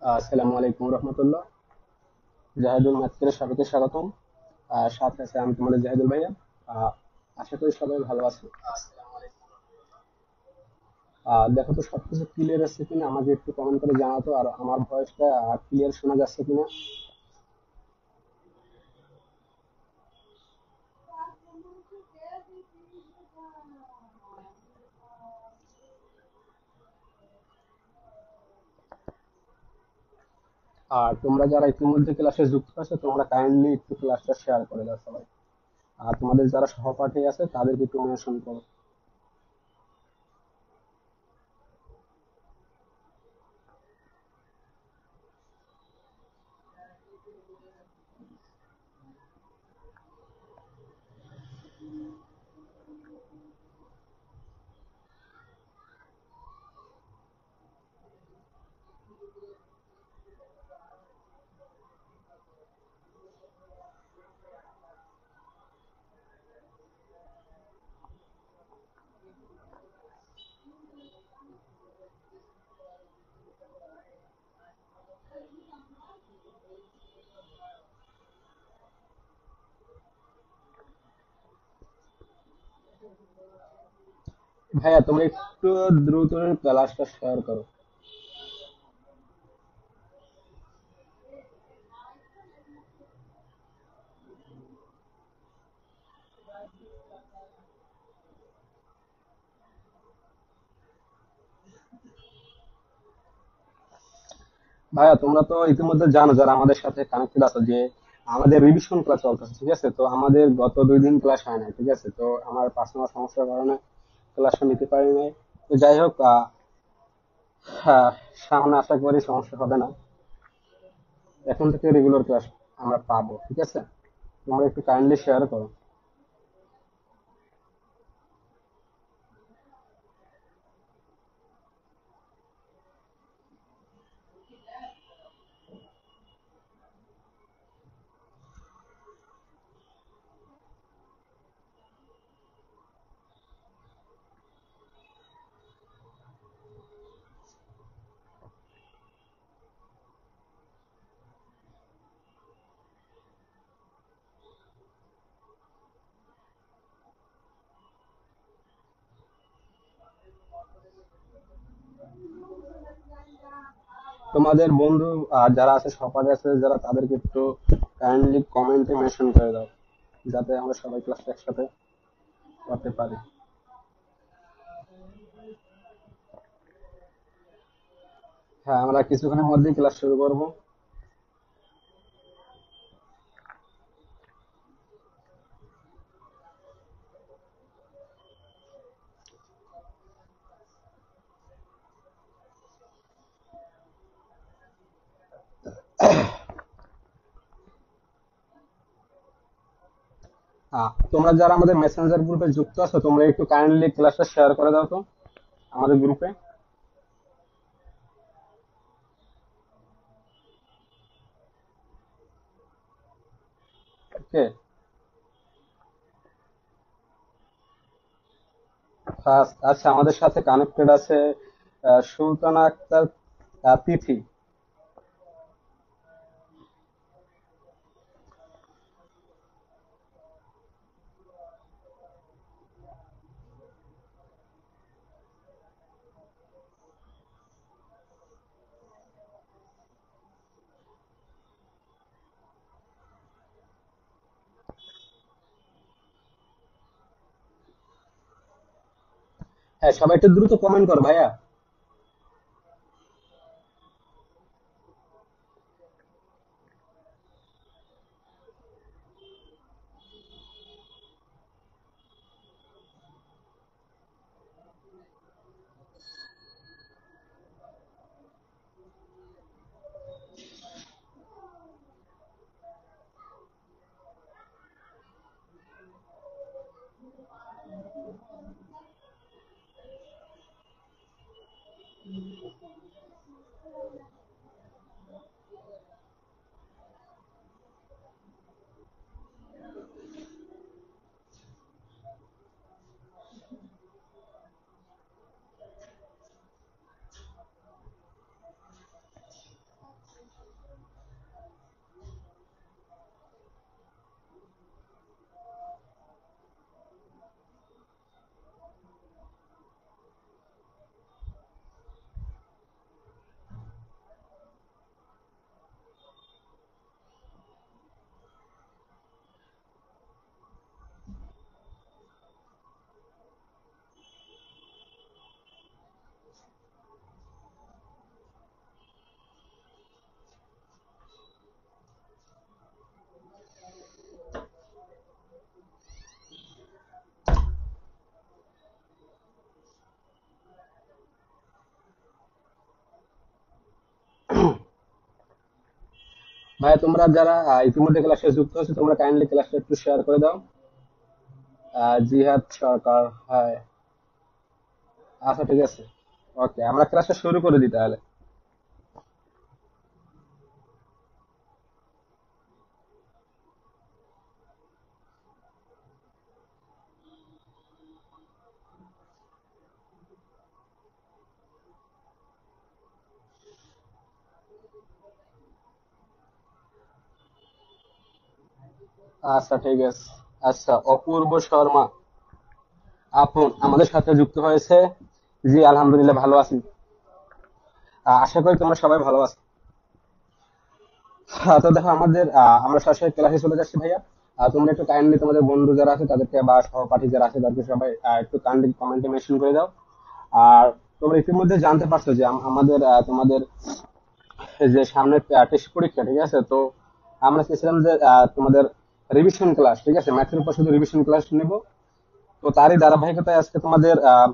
আসসালামু আলাইকুম রহমতুল্লাহ। জাহেদুল ম্যাথকে সবাইকে স্বাগতম। সাথে আছে আমি তোমাদের জাহেদুল ভাইয়া। আহ, আশা করি সবাই ভালো আছে। দেখো তো সবকিছু ক্লিয়ার আছে কিনা, আমাকে একটু কমেন্ট করে জানাতো। আর আমার ভয়েসটা ক্লিয়ার শোনা যাচ্ছে কিনা। আর তোমরা যারা ইতিমধ্যে ক্লাসে যুক্ত আছো, তোমরা কাইন্ডলি একটু ক্লাসটা শেয়ার করে দাও সবাই। আর তোমাদের যারা সহপাঠী আছে তাদেরকে একটু মেনশন করো। ভাইয়া তোমরা একটু দ্রুত ক্লাসটা শেয়ার করো। ভাইয়া তোমরা তো ইতিমধ্যে জানো, যারা আমাদের সাথে কানেক্টেড আছো, যে আমাদের রিভিশন ক্লাস চলতেছে। ঠিক আছে, তো আমাদের গত 2 দিন ক্লাস হয় নাই। ঠিক আছে, তো আমার পার্সোনাল সমস্যার কারণে ক্লাসটা নিতে পারি নাই। তো যাই হোক, সামনে আশা করি সমস্যা হবে না। এখন থেকে রেগুলার ক্লাস আমরা পাবো। ঠিক আছে, তোমরা একটু কাইন্ডলি শেয়ার করো। তোমাদের বন্ধু যারা আছে, সবাই আছে যারা, তাদেরকে একটু কাইন্ডলি কমেন্টে মেনশন করে দাও, যাতে আমরা সবাই ক্লাসটা একসাথে করতে পারি। হ্যাঁ, আমরা কিছুক্ষণের মধ্যেই ক্লাস শুরু করব। তোমরা যারা আমাদের মেসেঞ্জার গ্রুপে যুক্ত আছো, তোমরা একটু কাইন্ডলি ক্লাসটা শেয়ার করে দাও তো আমাদের গ্রুপে। ওকে। আচ্ছা, আমাদের সাথে কানেক্টেড আছে সুলতানা আক্তার, তিথি। হ্যাঁ, সবাই একটু দ্রুত কমেন্ট কর ভাইয়া। ভাই তোমরা যারা ইতিমধ্যে ক্লাসে যুক্ত হচ্ছে তোমরা কাইন্ডলি ক্লাসটা একটু শেয়ার করে দাও। জিহাদ সরকার, হ্যাঁ। আচ্ছা ঠিক আছে, ওকে আমরা ক্লাসটা শুরু করে দিই তাহলে। আচ্ছা ঠিক আছে। আচ্ছা, অপূর্ব শর্মা আপন আমাদের সাথে যুক্ত হয়েছে। জি আলহামদুলিল্লাহ ভালো আছি। আশা করি তোমরা সবাই ভালো আছো। তো দেখো আমাদের আমরা সরাসরি ক্লাসে চলে যাচ্ছি ভাইয়া। তোমরা একটু কাইন্ডলি তোমাদের বন্ধু যারা আছে তাদেরকে বা সহপাঠী যারা আছে তাদেরকে সবাই একটু কাইন্ডলি কমেন্টে মেনশন করে দাও। আর তোমরা ইতিমধ্যে জানতে পারছো যে আমাদের তোমাদের যে সামনে টেস্ট পরীক্ষা, ঠিক আছে? তো আমরা চেয়েছিলাম যে তোমাদের রিভিশন ক্লাস, ঠিক আছে, ম্যাথের উপর শুধু রিভিশন ক্লাস নেব। তো তারই ধারাবাহিকতায় আজকে তোমাদের আহ,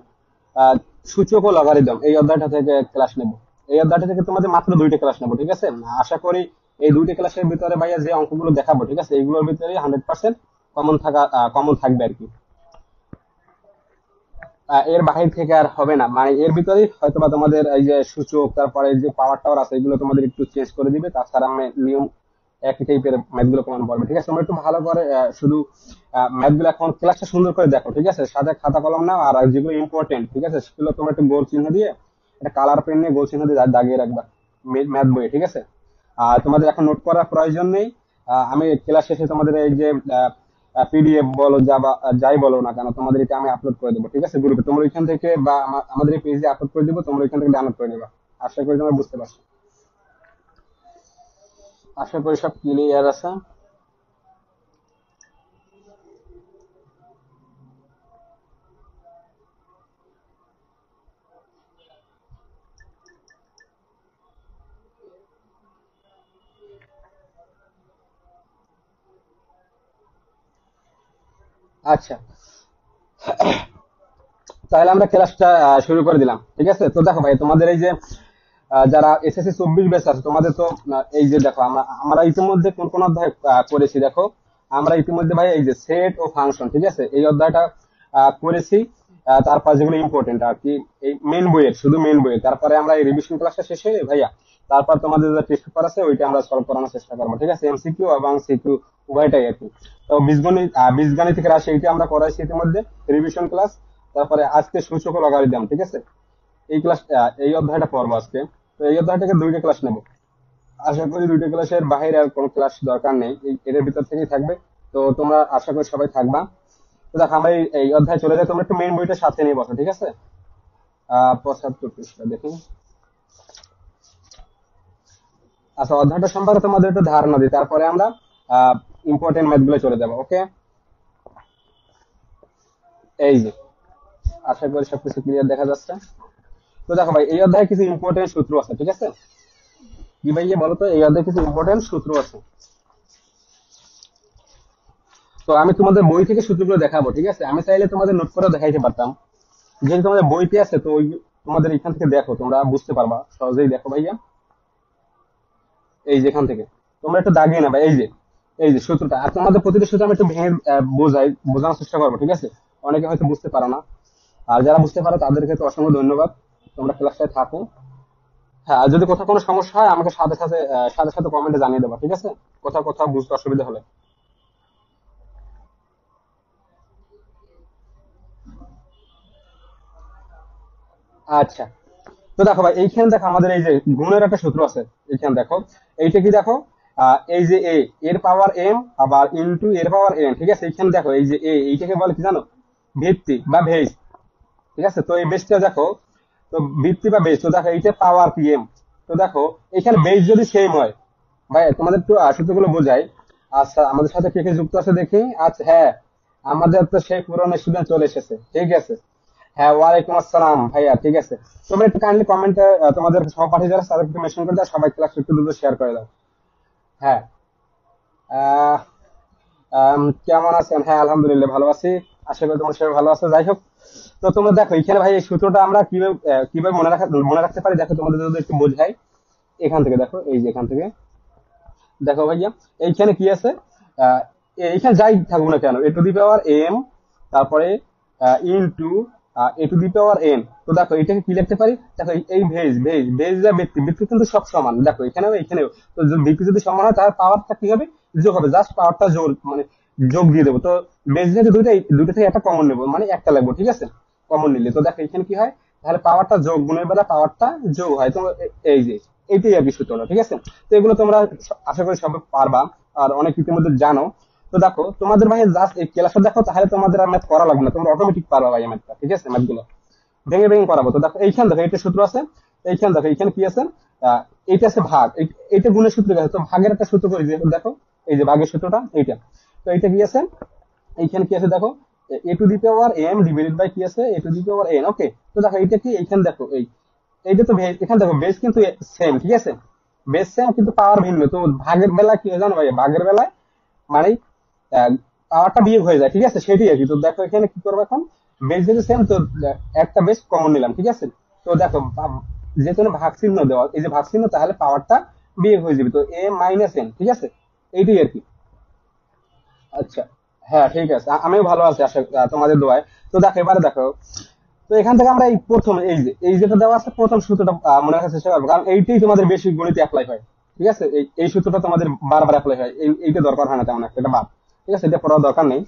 সূচক ও লগারিদম এই অধ্যায়টা থেকে ক্লাস নেব। এই অধ্যায়টা থেকে তোমাদের মাত্র দুইটা ক্লাস নেব, ঠিক আছে? আশা করি এই দুইটা ক্লাসের ভিতরে ভাইয়া যে অঙ্কগুলো দেখাবো, ঠিক আছে, এইগুলোর ভিতরে 100% কমন থাকবে আর কি। এর বাহির থেকে আর হবে না, মানে এর ভিতরেই হয়তো বা তোমাদের এই যে সূচক, তারপরে এই যে পাওয়ার টাওয়ার আছে, এগুলো তোমাদের একটু চেঞ্জ করে দিবে। তাছাড়া আমি নিয়ম একই টাইপের ম্যাথ গুলো কমন পড়বে, ঠিক আছে? তোমরা একটু ভালো করে শুধু ম্যাথ গুলো এখন ক্লাসটা সুন্দর করে দেখো, ঠিক আছে? সাথে খাতা কলম নাও, আর যেগুলো ইম্পর্টেন্ট, ঠিক আছে, সেগুলো তোমরা একটু গোল চিহ্ন দিয়ে, একটা কালার পেন নিয়ে গোল চিহ্ন দিয়ে দাগিয়ে রাখবা ম্যাথ বইয়ে, ঠিক আছে? আর তোমাদের এখন নোট করার প্রয়োজন নেই। আমি ক্লাস শেষে তোমাদের এই যে পিডিএফ বলো যা বা যাই বলো না কেন, তোমাদের এটা আমি আপলোড করে দেবো, ঠিক আছে, গ্রুপে। তোমরা ওইখান থেকে বা আমাদের এই পেজে আপলোড করে দেবো, তোমরা ওইখান থেকে ডাউনলোড করে নেবা। আশা করি তোমরা বুঝতে পারছো। আশা করি সব ক্লিয়ার আছে। আচ্ছা, তাহলে আমরা ক্লাসটা শুরু করে দিলাম, ঠিক আছে? তো দেখো ভাই তোমাদের এই যে যারা এসএসসি 24 ব্যাচ আছে তোমাদের তো এই যে দেখো আমরা ইতিমধ্যে কোন কোন অধ্যায় করেছি দেখো। আমরা ইতিমধ্যে ভাই এই যে সেট ও ফাংশন, ঠিক আছে, এই অধ্যায়টা করেছি। তারপর যেগুলো ইম্পর্টেন্ট আর কি, এই মেন বইয়ের, শুধু মেন বইয়ের। তারপরে আমরা এই রিভিশন ক্লাসটা শেষে ভাইয়া তারপর তোমাদের যে টেস্ট পেপার আছে ওইটা আমরা সলভ করানোর চেষ্টা করবো, ঠিক আছে? এমসিকিউ এবং সিকিউ উভয়টাই আর কি। তো বীজগণিত রাশি এইটা আমরা করাইছি ইতিমধ্যে রিভিশন ক্লাস। তারপরে আজকে সূচক ও লগারিদম, ঠিক আছে, এই ক্লাস এই অধ্যায়টা পড়বো আজকে। তো এই অধ্যায় থেকে দুইটা ক্লাস নেব। আশা করি দুইটা ক্লাসের বাইরে আর কোনো ক্লাস দরকার নেই, এদের ভিতর থেকেই থাকবে। তো তোমরা আশা করি সবাই থাকবা। তো দেখো আমরা এই অধ্যায় চলে যাই, তোমরা একটু মেইন বইটা সাথে নিয়ে বসো, ঠিক আছে? 75 পৃষ্ঠা দেখি। আচ্ছা, অধ্যায়টা সম্পর্কে তোমাদের একটু ধারণা দিই, তারপরে আমরা ইম্পর্টেন্ট ম্যাথ গুলো চলে যাবো, ওকে? এই যে, আশা করি সবকিছু ক্লিয়ার দেখা যাচ্ছে। তো দেখো ভাই এই অধ্যায়ে কিছু ইম্পর্টেন্ট সূত্র আছে, ঠিক আছে? কি ভাইয়া বলো তো, এই অধ্যায়ে কিছু ইম্পর্টেন্ট সূত্র আছে। তো আমি তোমাদের বই থেকে সূত্রগুলো দেখাবো, ঠিক আছে? আমি চাইলে তোমাদের নোট করে দেখাইতে পারতাম, যেহেতু তোমাদের বইতে আছে। তো ওই তোমাদের এখান থেকে দেখো, তোমরা বুঝতে পারবা সহজেই। দেখো ভাইয়া, এই যেখান থেকে তোমরা একটু দাগিয়ে নেবা, এই যে সূত্রটা। আর তোমাদের প্রতিটা সূত্র আমি একটু ভেঙে বোঝানোর চেষ্টা করবো, ঠিক আছে? অনেকে হয়তো বুঝতে পারো না, আর যারা বুঝতে পারো তাদেরকে তো অসংখ্য ধন্যবাদ। তোমরা ক্লাসটায় থাকো। হ্যাঁ, আর যদি কোথাও কোনো সমস্যা হয় আমাকে সাথে সাথে কমেন্টে জানিয়ে দেবা, ঠিক আছে? কোথাও কোথাও বুঝতে অসুবিধা হলে। আচ্ছা, তো দেখো ভাই এইখানে দেখো আমাদের এই যে গুণের একটা সূত্র আছে। এইখানে দেখো, এইটা কি দেখো, এই যে এ এর পাওয়ার এম আবার ইনটু এর পাওয়ার এন, ঠিক আছে? এইখানে দেখো এই যে এইটাকে বলে কি জানো? ভিত্তি বা বেস, ঠিক আছে? তো এই বেসটা দেখো, তো ভিত্তি বা বেস, তো দেখো এইটা পাওয়ার কি এম। তো দেখো এখানে বেস যদি সেম হয়, ভাই তোমাদের একটু সূত্রগুলো বোঝাই। আচ্ছা, আমাদের সাথে কে কে যুক্ত আছে দেখি। আচ্ছা, হ্যাঁ, আমাদের তো সেই পুরনো স্টুডেন্ট চলে এসেছে, ঠিক আছে। হ্যাঁ, ওয়ালাইকুম আসসালাম ভাইয়া, ঠিক আছে। তোমরা একটু কাইন্ডলি কমেন্টে তোমাদের সহপাঠী যারা তাদের একটু মেনশন করে দাও, সবাই ক্লাস একটু দ্রুত শেয়ার করে দাও। হ্যাঁ। আহ, কেমন আছেন? হ্যাঁ আলহামদুলিল্লাহ ভালো আছি। আশা করি তোমার সবাই ভালো আছে। যাই হোক, তো তোমরা দেখো এখানে ভাই এই সূত্রটা আমরা কিভাবে মনে রাখতে পারি, দেখো তোমাদের যদি একটু বোঝাই। এখান থেকে দেখো, এই যে এখান থেকে দেখো ভাইয়া এইখানে কি আছে, আহ, এইখানে যাই থাকুক না কেন, এ টু দি পাওয়ার এম, তারপরে into A to the power N. তো দেখো এটাকে কি লিখতে পারি, দেখো এই ভেজ যা ব্যক্তি, ব্যক্তি কিন্তু সব সমান, দেখো এখানেও এখানেও। তো ব্যক্তি যদি সমান হয় তাহলে পাওয়ারটা কি হবে, যোগ হবে, জাস্ট পাওয়ারটা যোগ মানে যোগ দিয়ে দেবো। তো বেস যেহেতু দুইটাই, দুইটা থেকে একটা কমন নেবো, মানে একটা লাগবে, ঠিক আছে। কমন নিলে তো দেখো এখানে কি হয়, তাহলে পাওয়ারটা যোগ গুণের বেলা পাওয়ারটা যোগ হয়। তো এই যে এইটাই আর কি সূত্রটা, ঠিক আছে। তো এগুলো তোমরা আশা করি সবাই পারবা, আর অনেক ইতিমধ্যে জানো। তো দেখো তোমাদের ভাই জাস্ট এই ক্লাসটা দেখো, তাহলে তোমাদের আর ম্যাথ করা লাগবে না, তোমরা অটোমেটিক পারবা ভাই ম্যাথটা, ঠিক আছে। ম্যাথগুলো ভেঙে ভেঙে করাবো। তো দেখো এইখানে দেখো এটা সূত্র আছে, এইখানে দেখো এইখানে কি আছে, এইটা আছে ভাগ, এইটা গুণের সূত্র আছে। তো ভাগের একটা সূত্র করি যে, দেখো এই যে ভাগের সূত্রটা এইটা। তো এইটা কি আছে, এইখানে কি আছে দেখো, এ to the power M divided by কি আছে, এ to the power N. Okay, তো দেখো এইটা কি, এইখানে দেখো এইটা তো এখানে দেখো বেস কিন্তু সেম, ঠিক আছে। বেস সেম কিন্তু পাওয়ার ভিন্ন। তো ভাগের বেলা কি হয় জানো ভাই, ভাগের বেলায় মানে পাওয়ারটা বিয়োগ হয়ে যায়, ঠিক আছে, সেটাই আর কি। তো দেখো এখানে কি করবো এখন, বেস যেহেতু সেম, তো একটা বেস কমন নিলাম, ঠিক আছে। তো দেখো যেহেতু ভাগ চিহ্ন দেওয়া, এই যে ভাগ চিহ্ন, তাহলে পাওয়ারটা বিয়োগ হয়ে যাবে, তো এ মাইনাস এন, ঠিক আছে। এইটাই আর কি। আচ্ছা, হ্যাঁ ঠিক আছে, আমিও ভালো আছি আশা তোমাদের দোয়ায়। তো দেখো এবারে দেখো, তো এখান থেকে আমরা এই প্রথম এই যে এই যেটা দেওয়া আছে প্রথম সূত্রটা মনে রাখার চেষ্টা করবো, কারণ এইটাই তোমাদের বেশি গণিতে অ্যাপ্লাই হয়, ঠিক আছে। এই সূত্রটা তোমাদের বারবার অ্যাপ্লাই হয়, এইটা দরকার হয় না তেমন একটা, এটা বাদ, ঠিক আছে, এটা পড়ার দরকার নেই।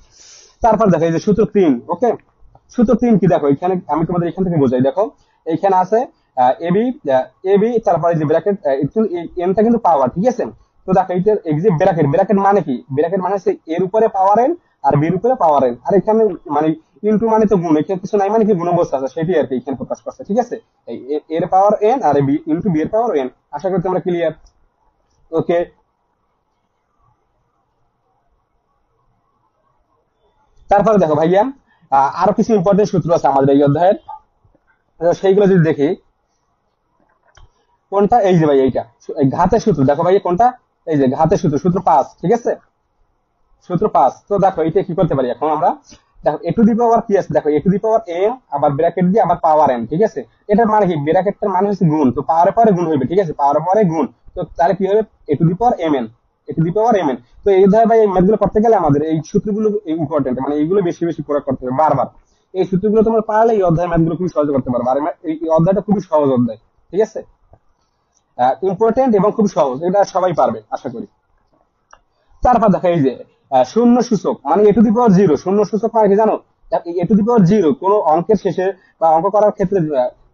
তারপর দেখো এই যে সূত্র 3, ওকে। সূত্র 3 কি দেখো, এখানে আমি তোমাদের এখান থেকে বোঝাই, দেখো এইখানে আছে এবি, এবি, তারপরে যে ব্র্যাকেট, এনটা কিন্তু পাওয়ার, ঠিক আছে। তো দেখো এইটার এই যে ব্র্যাকেট, ব্র্যাকেট মানে কি, ব্র্যাকেট মানে হচ্ছে এর উপরে পাওয়ার এন আর বির উপরে পাওয়ার এন, আর এখানে মানে ইনটু মানে তো গুণ, এখানে কিছু নাই, মানে কি গুণ অবস্থা আছে, সেটাই আর কি এখানে প্রকাশ করছে, ঠিক আছে। এই এর পাওয়ার এন আর বি ইনটু বি এর পাওয়ার এন। আশা করি তোমরা ক্লিয়ার। ওকে, তারপরে দেখো ভাইয়া, আরো কিছু ইম্পর্টেন্ট সূত্র আছে আমাদের এই অধ্যায়ের। সেইগুলো যদি দেখি, কোনটা, এই যে ভাই এইটা, এই ঘাতের সূত্র দেখো ভাই কোনটা, এই যে ঘাতের সূত্র, সূত্র 5, ঠিক আছে। সূত্র 5, তো দেখো এটা কি করতে পারি এখন আমরা, দেখো এ টু দি পাওয়ার কি আছে, দেখো এ টু দি পাওয়ার এন, আবার ব্র্যাকেট দিয়ে আবার পাওয়ার এন, ঠিক আছে। এটার মানে কি, ব্র্যাকেটটার মানে হচ্ছে গুণ, তো পাওয়ার পরে গুণ হইবে, ঠিক আছে, পাওয়ার পরে গুণ। তো তাহলে কি হবে, A to the power M N, A to the power M N. তো এই ধর ভাই এই ম্যাথগুলো করতে গেলে আমাদের এই সূত্রগুলো ইম্পর্টেন্ট, মানে এইগুলো বেশি বেশি প্রয়োগ করতে হবে বারবার। এই সূত্রগুলো তোমার পারলে এই অধ্যায় ম্যাথগুলো খুবই সহজে করতে পারবে, আর এই অধ্যায়টা খুবই সহজ অধ্যায়, ঠিক আছে। ইম্পর্টেন্ট এবং খুব সহজ, এটা সবাই পারবে আশা করি। তারপর দেখা এই যে শূন্য সূচক মানে এ টু দি পাওয়ার জিরো, শূন্য সূচক মানে কি জানো, এ টু দি পাওয়ার জিরো কোন অঙ্কের শেষে বা অঙ্ক করার ক্ষেত্রে,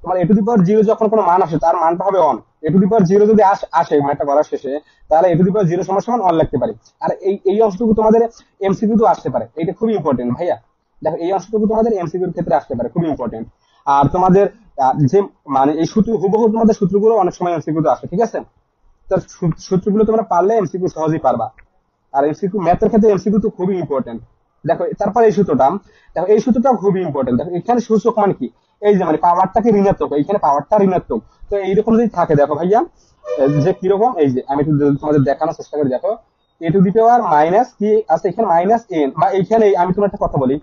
তোমার এ টু দি পাওয়ার জিরো যখন কোনো মান আসে তার মানটা হবে on. A to the power zero যদি আসে মানটা করার শেষে, তাহলে এ টু দি পাওয়ার জিরো সমান সমান অন লিখতে পারি। আর এই অংশটুকু তোমাদের এমসিকিউ তো আসতে পারে, এটা খুবই ইম্পর্টেন্ট ভাইয়া। দেখো এই অংশটুকু তোমাদের এমসিকিউর ক্ষেত্রে আসতে পারে, খুবই ইম্পর্টেন্ট। আর তোমাদের যে মানে এই সূত্র হুবহু তোমাদের সূত্রগুলো অনেক সময় এমসিকিউ তো আসে, ঠিক আছে। তো সূত্রগুলো তোমরা পারলে এমসিকিউ সহজেই পারবা। আর এমসিকিউ ম্যাথের ক্ষেত্রে এমসিকিউ তো খুবই ইম্পর্টেন্ট। দেখো তারপর এই সূত্রটা, দেখো এই সূত্রটাও খুবই ইম্পর্টেন্ট। দেখো এখানে সূচক মানে কি, এই যে মানে পাওয়ারটাকে ঋণাত্মক, এইখানে পাওয়ারটা ঋণাত্মক। তো এইরকম যদি থাকে দেখো ভাইয়া, যে কিরকম, এই যে আমি একটু তোমাদের দেখানোর চেষ্টা করি, দেখো এ টু দি পাওয়ার মাইনাস কি আছে এখানে, মাইনাস এন, বা এইখানে আমি তোমার একটা কথা বলি,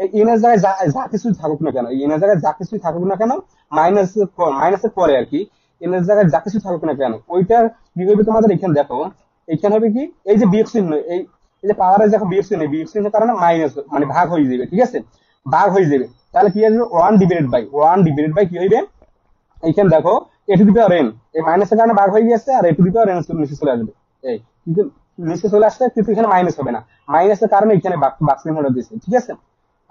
এই এন এর জায়গায় যা যা কিছুই থাকুক না কেন, এই এন এর জায়গায় যা কিছুই থাকুক না কেন, মাইনাস মাইনাসের পরে আর কি, এন এর জায়গায় যা কিছু থাকুক না কেন, ওইটার কি হবে তোমাদের এখানে দেখো, এইখানে হবে কি, এই যে বিয়োগ চিহ্ন, এই যে পাওয়ারের যখন বিয়োগ চিহ্ন, বিয়োগ চিহ্নের কারণে মাইনাস মানে ভাগ হয়ে যাবে, ঠিক আছে, ভাগ হয়ে যাবে। তাহলে কি আসবে, ওয়ান ডিভাইডেড বাই কি হইবে, এইখানে দেখো এ টু দি পাওয়ার এন, এই মাইনাসের কারণে ভাগ হয়ে গেছে, আর এ টু দি পাওয়ার এন নিচে চলে আসবে। এই কিন্তু নিচে চলে আসছে, কিন্তু এখানে মাইনাস হবে না, মাইনাসের কারণে এখানে বাক চিহ্নটা দিয়েছে, ঠিক আছে।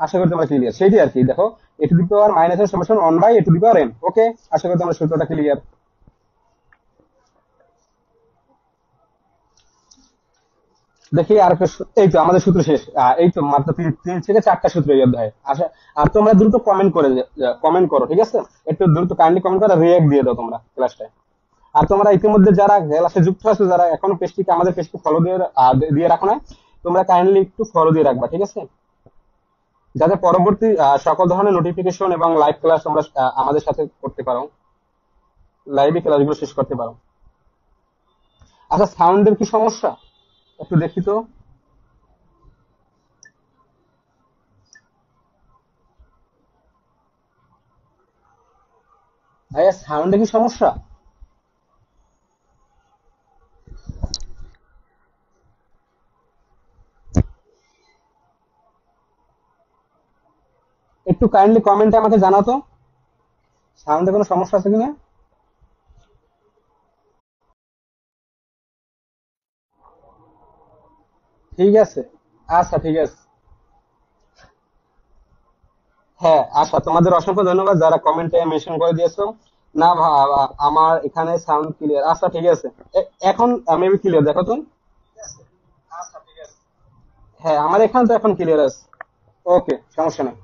আশা করি তোমরা ক্লিয়ার, সেইটাই আর কি। দেখো এ টু দি পাওয়ার মাইনাস এর সমান one by A to the power N. Okay, আশা করি তোমরা সূত্রটা ক্লিয়ার। দেখি আর এই তো আমাদের সূত্র শেষ। এই তো মাত্র তিন থেকে চারটা সূত্র এই অধ্যায়ে আশা। আর তোমরা দ্রুত কমেন্ট করে, কমেন্ট করো, ঠিক আছে। একটু দ্রুত কাইন্ডলি কমেন্ট করে রিয়াক্ট দিয়ে দাও তোমরা ক্লাসটায়। আর তোমরা ইতিমধ্যে যারা ক্লাসে যুক্ত আছো, যারা এখনো পেজটিকে আমাদের পেজটি ফলো দিয়ে দিয়ে রাখো না, তোমরা কাইন্ডলি একটু ফলো দিয়ে রাখবা, ঠিক আছে, যাতে পরবর্তী সকল ধরনের নোটিফিকেশন এবং লাইভ ক্লাস তোমরা আমাদের সাথে করতে পারো, লাইভে ক্লাসগুলো শেষ করতে পারো। আচ্ছা, সাউন্ডের কি সমস্যা একটু দেখি তো ভাইয়া, সাউন্ডে কি সমস্যা? একটু কাইন্ডলি কমেন্টে আমাকে জানাও তো সাউন্ডে কোনো সমস্যা আছে কিনা। ঠিক আছে, আচ্ছা ঠিক আছে। হ্যাঁ আচ্ছা, তোমাদের অসংখ্য ধন্যবাদ যারা কমেন্টে মেনশন করে দিয়েছো। না আমার এখানে সাউন্ড ক্লিয়ার, আচ্ছা ঠিক আছে। এখন মেবি ক্লিয়ার, দেখো তো। হ্যাঁ আমার এখানে তো এখন ক্লিয়ার আছে। ওকে, সমস্যা নেই।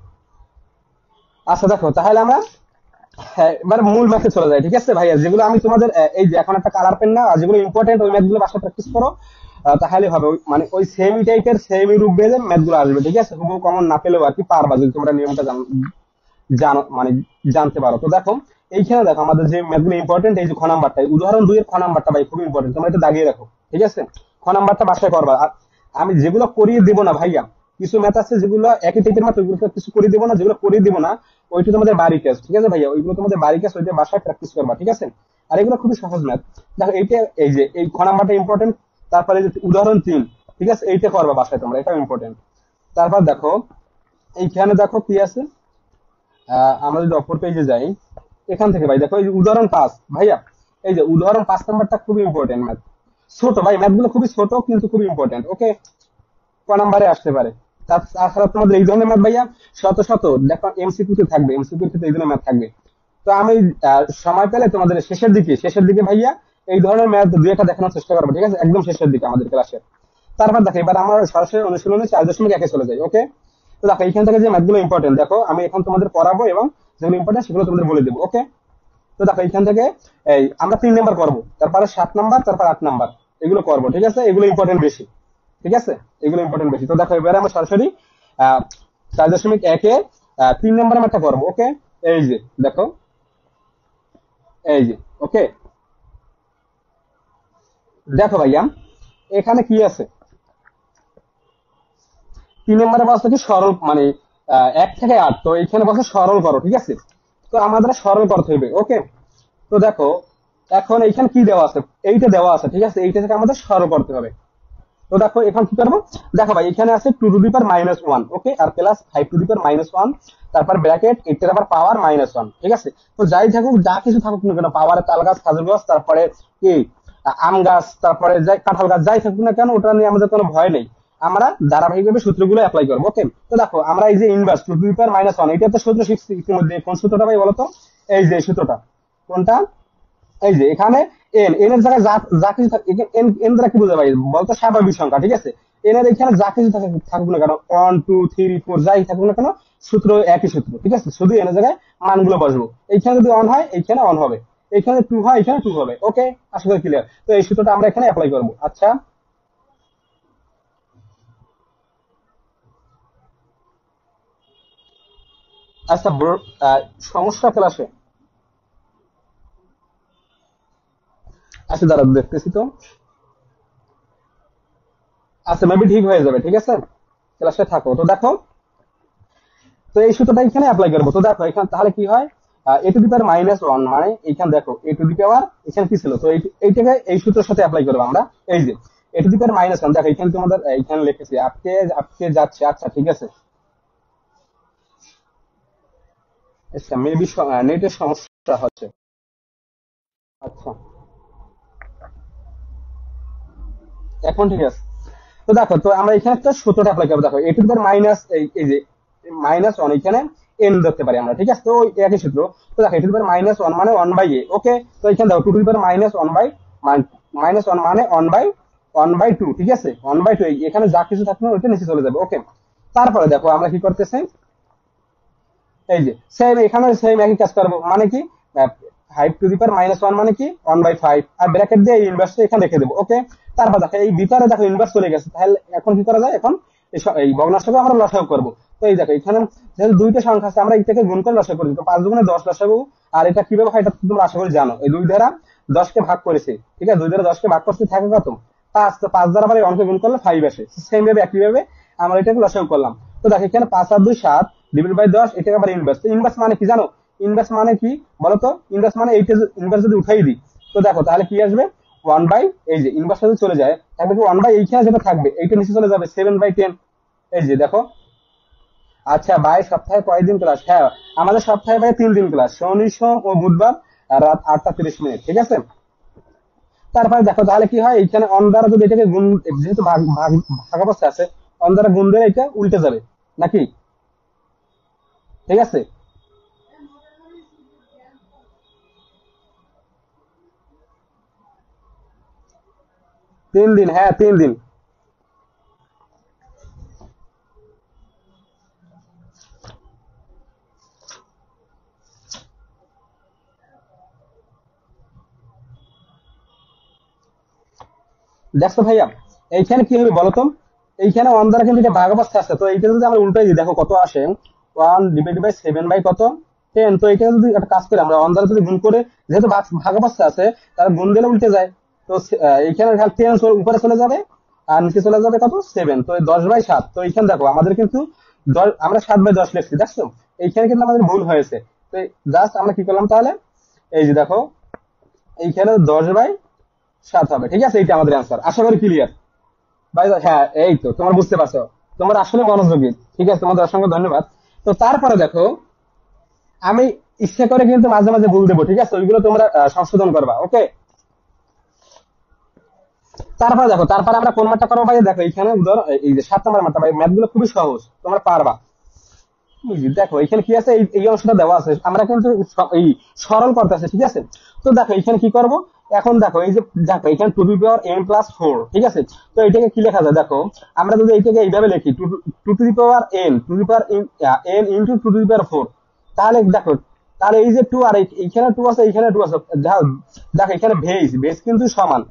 আচ্ছা দেখো তাহলে আমরা, হ্যাঁ এবার মূল ম্যাথে চলে যায়, ঠিক আছে ভাইয়া। যেগুলো আমি তোমাদের এই যে এখন একটা কালার পেন না, আর যেগুলো ইম্পর্টেন্ট ওই ম্যাথগুলো বাসায় প্র্যাকটিস করো। তাহলে হবে মানে ওই সেম টাইপের সেম রূপ বেঁধে ম্যাথগুলো আসবে, ঠিক আছে। হুবহু কমন না পেলেও আর কি পারবা যদি তোমরা নিয়মটা জানো মানে জানতে পারো। তো দেখো এইখানে দেখো আমাদের যে ম্যাথগুলো ইম্পর্টেন্ট, এই যে খ নাম্বারটা, উদাহরণ 2 এর খ নাম্বারটা ভাই খুব ইম্পর্টেন্ট, তোমরা এটা দাগিয়ে রাখো, ঠিক আছে। খ নাম্বারটা বাসায় করবা। আর আমি যেগুলো করিয়ে দেবো না ভাইয়া, কিছু ম্যাথ আছে যেগুলো একই টাইপের ম্যাথ, ওইগুলো কিছু করিয়ে দেবো না, যেগুলো করিয়ে দেবো না ওইটা তোমাদের বাড়ি টেস্ট, ঠিক আছে ভাইয়া। ওইগুলো তোমাদের বাড়ি টেস্ট, ওইটা বাসায় প্র্যাকটিস করবা, ঠিক আছে। আর এগুলো খুবই সহজ ম্যাথ। দেখো এইটা, এই যে এই খ নাম্বারটা ইম্পর্টেন্ট। তারপরে এই যে উদাহরণ 3, ঠিক আছে, এইটা করবা বাসায় তোমরা, এটাও ইম্পর্টেন্ট। তারপর দেখো এইখানে দেখো কি আছে। আমরা যদি অপর পেজে যাই, এখান থেকে ভাই দেখো এই যে উদাহরণ 5 ভাইয়া, এই যে উদাহরণ 5 নাম্বারটা খুবই ইম্পর্টেন্ট ম্যাথ। ছোট ভাই, ম্যাথগুলো খুবই ছোট কিন্তু খুবই ইম্পর্টেন্ট, ওকে। ক নাম্বারে আসতে পারে। তাছাড়া তোমাদের এই ধরনের ম্যাথ ভাইয়া শত শত দেখো এমসিকিউ তে থাকবে, এমসিকিউ তে এই ধরনের ম্যাথ থাকবে। তো আমি সময় পেলে তোমাদের শেষের দিকে ভাইয়া এই ধরনের ম্যাথ দুই একটা দেখানোর চেষ্টা করবো, ঠিক আছে, একদম শেষের দিকে আমাদের ক্লাসের। তারপর দেখো এবার আমরা সরাসরি অনুশীলনে 4.1 চলে যাই, ওকে। তো দেখো এইখান থেকে যে ম্যাথগুলো ইম্পর্টেন্ট দেখো আমি এখন তোমাদের পড়াবো, এবং যেগুলো ইম্পর্টেন্ট সেগুলো তোমাদের বলে দেবো, ওকে। তো দেখো এইখান থেকে এই আমরা 3 নাম্বার করবো, তারপরে 7 নাম্বার, তারপর 8 নাম্বার, এগুলো করবো, ঠিক আছে। এগুলো ইম্পর্টেন্ট বেশি, ঠিক আছে, এগুলো ইম্পর্টেন্ট বেশি। তো দেখো এবারে আমরা সরাসরি আহ 4.1-এ 3 নাম্বার ম্যাথটা করবো, ওকে। এই যে দেখো, এই যে, ওকে। দেখো ভাইয়া এখানে কি আছে, 3 নম্বরে বলছে কি সরল মানে 1 থেকে 8, তো এইখানে বলছে সরল করো, ঠিক আছে। তো আমাদের সরল করতে হবে, ওকে। তো দেখো এখন এইখানে কি দেওয়া আছে, এইটা দেওয়া আছে, ঠিক আছে, এইটা থেকে আমাদের সরল করতে হবে। তো দেখো এখন কি করবো, দেখো ভাই এখানে আছে 2 টু দি পাওয়ার -1, ওকে, আর প্লাস 5 টু দি পাওয়ার -1, তারপর ব্র্যাকেট 8 এর আবার পাওয়ার -1, ঠিক আছে। তো যাই থাকুক, যা কিছু থাকুক না কেন, পাওয়ারে তাল গাছ, খাজুর গাছ, তারপরে কি আম গাছ, তারপরে যাই কাঁঠাল গাছ, যাই থাকুক না কেন, ওটা নিয়ে আমাদের কোনো ভয় নেই। আমরা ধারাবাহিকভাবে সূত্রগুলো অ্যাপ্লাই করবো, ওকে। তো দেখো আমরা এই যে ইনভার্স 2 টু দি পাওয়ার -1, এটা তো সূত্র শিখছি ইতিমধ্যে। কোন সূত্রটা ভাই বলতো? এই যে সূত্রটা, কোনটা? এই যে এখানে এন এর জায়গায় যা যা কিছু এন এন দ্বারা কি বোঝা ভাই বলতো? স্বাভাবিক সংখ্যা, ঠিক আছে। এন এর এখানে যা কিছু থাকুক না কেন, 1 2 3 4 যাই থাকুক না কেন, সূত্র একই সূত্র, ঠিক আছে। শুধু এন এর জায়গায় মানগুলো বসবো। এইখানে যদি অন হয় এইখানে অন হবে, এইখানে টু হয় এখানে টু হবে, ওকে। আশা করি ক্লিয়ার। তো এই সূত্রটা আমরা এখানে অ্যাপ্লাই করবো, আচ্ছা। আচ্ছা ব্রো, সমস্যা ক্লাসে, আচ্ছা দাঁড়া দেখতেছি তো। আচ্ছা মেবি ঠিক হয়ে যাবে, ঠিক আছে, ক্লাসে থাকো। তো দেখো, তো এই সূত্রটা এখানে অ্যাপ্লাই করবো। তো দেখো এখানে তাহলে কি হয়, a টু দি পাওয়ার -1, মানে এইখানে দেখো a টু দি পাওয়ার, এখানে কি ছিল, তো এইটাকে এই সূত্রের সাথে অ্যাপ্লাই করবো আমরা। এই যে a টু দি পাওয়ার -1, দেখো এখানে তোমাদের এইখানে লিখেছি আটকে আটকে যাচ্ছে, আচ্ছা ঠিক আছে। আচ্ছা মেবি নেটের সমস্যা হচ্ছে, আচ্ছা এখন ঠিক আছে। তো দেখো, তো আমরা এখানে একটা সূত্রটা অ্যাপ্লাই করবো। দেখো a two the power minus, এই যে -1, এখানে এন ধরতে পারি আমরা, ঠিক আছে। তো ওই একই সূত্র। তো দেখো a টু দি পাওয়ার -1 মানে 1/a, ওকে। তো এখানে দেখো 2 টু দি পাওয়ার -1 মানে 1/2, ঠিক আছে, 1/2। এখানে যা কিছু থাকবে ওইটা নিচে চলে যাবে, ওকে। তারপরে দেখো আমরা কি করতেছি, এই যে সেম এখানে সেম একই কাজ করবো, মানে কি 5 টু দি পাওয়ার -1 মানে কি 1/5, আর ব্র্যাকেট দিয়ে এই ইনভার্সটা এখানে রেখে দেবো, ওকে। তারপর দেখো এই ভিতরে দেখো ইনভার্স চলে গেছে, তাহলে এখন কি করা যায়, এখন এই ভগ্নাংশকে আমরা লসাগু করবো। তো এই দেখো এখানে যেহেতু দুইটা সংখ্যা আছে, আমরা এটাকে গুণ করে লসাগু করি, তো 5 × 10 লসাগু। আর এটা কিভাবে হয় এটা তো তোমরা আশা করি জানো, এই 2 দ্বারা 10কে ভাগ করেছে, ঠিক আছে, 2 দ্বারা 10কে ভাগ করতে থাকে কত, 5। তো 5 দ্বারা আবার এই অঙ্কে গুণ করলে 5 আসে, সেম ভাবে একইভাবে আমরা এটাকে লসাগু করলাম। তো দেখো এখানে 5 আর 2 7 / 10, এটাকে আবার ইনভার্স। তো ইনভার্স মানে কি জানো? ইনভার্স মানে কি বলতো? ইনভার্স মানে এইটা ইনভার্স যদি উঠাই দিই, তো দেখো তাহলে কি আসবে, 1/, এই যে ইনভার্স যদি চলে যায় তাহলে কি 1/, এইখানে যেটা থাকবে এইটা নিচে চলে যাবে 7/10। এই যে দেখো আচ্ছা ভাই, সপ্তাহে কয়দিন ক্লাস? হ্যাঁ, আমাদের সপ্তাহে ভাই 3 দিন ক্লাস, শনি সোম ও বুধবার, রাত 8টা 30 মিনিট, ঠিক আছে। তারপরে দেখো তাহলে কি হয়, এইখানে অন দ্বারা যদি এটাকে গুণ, যেহেতু ভাগ ভাগ ভাগ অবস্থা আছে, অন দ্বারা গুণ দিলে এটা উল্টে যাবে নাকি, ঠিক আছে। 3 দিন, হ্যাঁ 3 দিন। দেখো ভাইয়া, এইখানে কি হবে বলতো, এইখানে ওয়ান দ্বারা কিন্তু এটা ভাগ অবস্থা আছে, তো এইটা যদি আমরা উল্টাই দিই দেখো কত আসে, 1/7/7 তো এটা যদি একটা কাজ করে আমরা ওয়ান দ্বারা যদি গুণ করে, যেহেতু ভাগ ভাগ অবস্থা আছে, তাহলে গুণ দিলে উল্টে যায়। তো এইখানে 10 উপরে চলে যাবে, আর নিচে চলে যাবে কত, 7, তো 10/7। তো এইখানে দেখো আমাদের কিন্তু আমরা 7/10 লিখছি, দেখছো, এইখানে কিন্তু আমাদের ভুল হয়েছে। তো জাস্ট আমরা কি করলাম তাহলে, এই যে দেখো এইখানে 10/7 হবে, ঠিক আছে, এইটা আমাদের অ্যান্সার, আশা করি ক্লিয়ার। ভাই হ্যাঁ, এই তো তোমার বুঝতে পারছো, তোমার আসলে মনোযোগী, ঠিক আছে, তোমাদের অসংখ্য ধন্যবাদ। তো তারপরে দেখো, আমি ইচ্ছা করে কিন্তু মাঝে মাঝে ভুল দেবো, ঠিক আছে, ওইগুলো তোমরা সংশোধন করবা, ওকে। তারপরে দেখো, তারপরে আমরা কোন ম্যাথটা করবো ভাই, দেখো এইখানে ধরো এই যে 7 নম্বর ম্যাথটা, ভাই ম্যাথ গুলো খুবই সহজ, তোমরা পারবা। এই যে দেখো এখানে কি আছে, এই অংশটা দেওয়া আছে, আমরা কিন্তু এই সরল করতে আছে, ঠিক আছে। তো দেখো এখানে কি করব, এখন দেখো এই যে, দেখো এখানে 2n+4, ঠিক আছে। তো এটাকে কি লেখা যায় দেখো, আমরা যদি এইটাকে এইভাবে লিখি, 2n ইন্টু 2n তাহলে দেখো, তাহলে এই যে 2 আর এইখানে 2 আছে, এইখানে 2 আছে, দেখো দেখো এখানে বেস বেস কিন্তু সমান,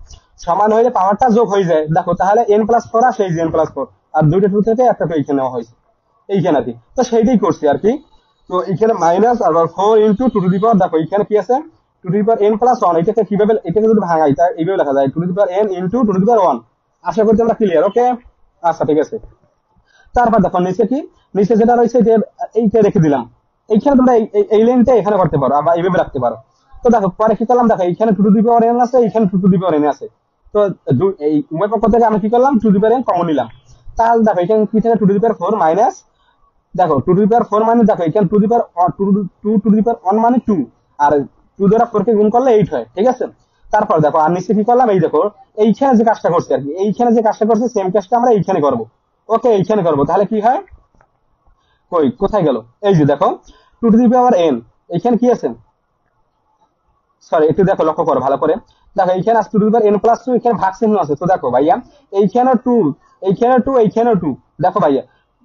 সমান হইলে পাওয়ারটা যোগ হয়ে যায়, দেখো তাহলে n+4 আসে, এই যে n+4, আর দুইটা 2 থেকে একটা 2 এখানে নেওয়া হয়েছে, এইখানে আর কি, তো সেইটাই করছি আর কি। তো এখানে মাইনাস আর 4 ইন্টু 2 দেখো এখানে কি আছে, 2n+1, এটাকে কিভাবে, এটাকে যদি ভাঙাই তাই এইভাবে লেখা যায়, 2n ইন্টু 2 আশা করছি আমরা ক্লিয়ার, ওকে। আচ্ছা ঠিক আছে। তারপর দেখো নিচে কি, নিচে যেটা রয়েছে যে এইটা রেখে দিলাম, এইখানে তোমরা এই লাইনটা এখানে করতে পারো, আবার এইভাবে রাখতে পারো। তো দেখো পরে কি করলাম, দেখো এইখানে 2n আছে, এইখানে 2n আছে। তো এই উভয় পক্ষ থেকে আমি কি করলাম, 2n কমন নিলাম। তাহলে দেখো এখানে কি থাকে, 2 মাইনাস, দেখো 2 মানে দেখো এখানে টু টু দি পাওয়ার 1 মানে 2, আর 2 দ্বারা 4 কে গুণ করলে 8 হয়, ঠিক আছে। তারপর দেখো আর নিচে কি করলাম, এই দেখো এইখানে যে কাজটা করছে আর কি, এইখানে যে কাজটা করছে সেম কাজটা আমরা এইখানে করব, ওকে, এইখানে করব, তাহলে কি হয়, কই কোথায় গেল, এই যে দেখো 2n, এইখানে কি আছে, সরি একটু দেখো লক্ষ্য করো ভালো করে, দেখো এইখানে আছে 2n+2, এখানে ভাগ চিহ্ন আছে, তো দেখো ভাইয়া এইখানে 2, এইখানে 2, এইখানে 2, দেখো ভাইয়া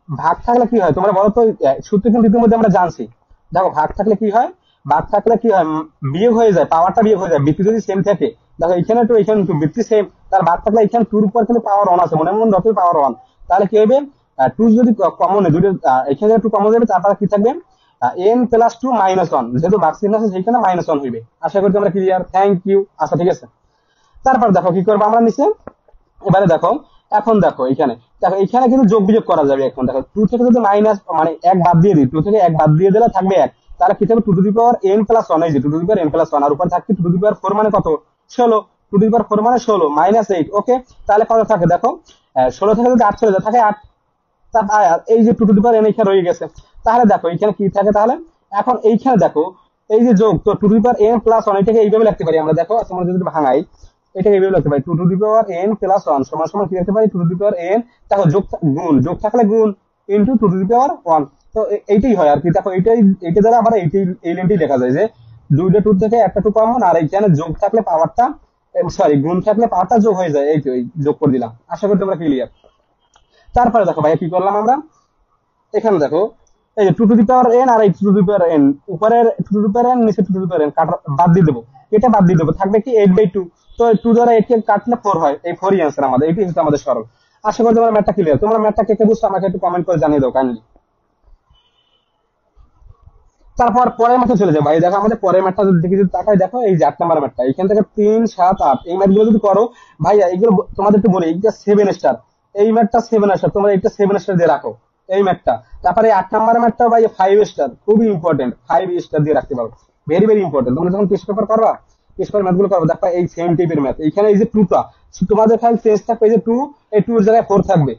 ভাগ থাকলে কি হয় তোমরা বলো তো, সূত্র কিন্তু ইতিমধ্যে আমরা জানছি। দেখো ভাগ থাকলে কি হয়, ভাগ থাকলে কি হয়, বিয়োগ হয়ে যায়, পাওয়ারটা বিয়োগ হয়ে যায়, বৃত্তি যদি সেম থাকে, দেখো এখানে 2 এখানে 2, বৃত্তি সেম, তার ভাগ থাকলে এখানে 2 উপর কিন্তু পাওয়ার 1 আছে, মনে মনে যতই পাওয়ার 1, তাহলে কি হবে, 2 যদি কমন হয়, দুটো এখানে 2 কমন যাবে, তারপরে কি থাকবে, n+2 - 1, যেহেতু ভাগ চিহ্ন আছে সেখানে -1 হইবে, আশা করি তোমরা ক্লিয়ার, থ্যাংক ইউ। আচ্ছা ঠিক আছে। তারপর দেখো কি করবো আমরা নিচে, এবারে দেখো, এখন দেখো এখানে, দেখো এখানে কিন্তু যোগ বিয়োগ করা যাবে, এখন দেখো 2 থেকে যদি মাইনাস মানে 1 বাদ দিয়ে দিই, 2 থেকে 1 বাদ দিয়ে দিলে থাকবে 1, তাহলে কি থাকবে, 2n+1, এই যে 2n+1, আর উপর থাকবে 2 মানে কত, 16, 2 মানে 16 -8, ওকে। তাহলে কত থাকে দেখো, 16 থেকে যদি 8 চলে যায় থাকে 8, এই যে 2n এখানে রয়ে গেছে, তাহলে দেখো এইখানে কি থাকে তাহলে, এখন এইখানে দেখো এই যে যোগ, তো 2n+1 এটাকে এইভাবে লিখতে পারি আমরা, দেখো তোমরা যদি ভাঙাই এটাকে এইভাবে লিখতে পারি, 2n+1 সমান সমান কি লিখতে পারি, 2n, দেখো যোগ গুণ, যোগ থাকলে গুণ, ইন্টু 2n, তো এইটাই হয় আর কি, দেখো এইটাই, এইটা দ্বারা আবার এইটাই, এই লাইনটাই দেখা যায় যে দুইটা 2 থেকে একটা 2 কমন, আর এইখানে যোগ থাকলে পাওয়ারটা, সরি গুণ থাকলে পাওয়ারটা যোগ হয়ে যায়, এই তো এই যোগ করে দিলাম, আশা করি তোমরা ক্লিয়ার। তারপরে দেখো ভাইয়া কি করলাম আমরা, এখানে দেখো এই যে 2n আর এই 2n, উপরের 2n নিচে 2n বাদ দিয়ে দেবো, এটা বাদ দিয়ে দেবো, থাকবে কি 8/2, তো 2 দ্বারা 8 কে কাটলে 4 হয়, এই 4ই অ্যান্সার আমাদের, এটাই হচ্ছে আমাদের সরল। আশা করি তোমার ম্যাথটা ক্লিয়ার, তোমরা ম্যাথটা কে কে বুঝছো আমাকে একটু কমেন্ট করে জানিয়ে দাও কাইন্ডলি। তারপর পরের ম্যাথে চলে যাবো ভাই, দেখো আমাদের পরের ম্যাথটা দিকে যদি তাকাই, দেখো এই যে 8 নাম্বার ম্যাথটা, এখান থেকে 3 7 8 এই ম্যাথগুলো যদি করো ভাইয়া, এগুলো তোমাদের একটু বলি, এইটা 7 স্টার, এই ম্যাথটা 7 স্টার, তোমরা এটা 7 স্টার দিয়ে রাখো, এই ম্যাথটা। তারপরে 8 নাম্বার ম্যাথটা ভাই 5 স্টার, খুবই ইম্পর্টেন্ট, 5 স্টার দিয়ে রাখতে পারো, ভেরি ভেরি ইম্পর্টেন্ট, তোমরা যখন টেস্ট পেপার করবা, টেস্ট পেপার ম্যাথগুলো করবে, দেখবা এই সেম টাইপের ম্যাথ, এইখানে এই যে 2টা তোমাদের খালি চেঞ্জ থাকবে, এই যে 2, এই 2 এর জায়গায় 4 থাকবে,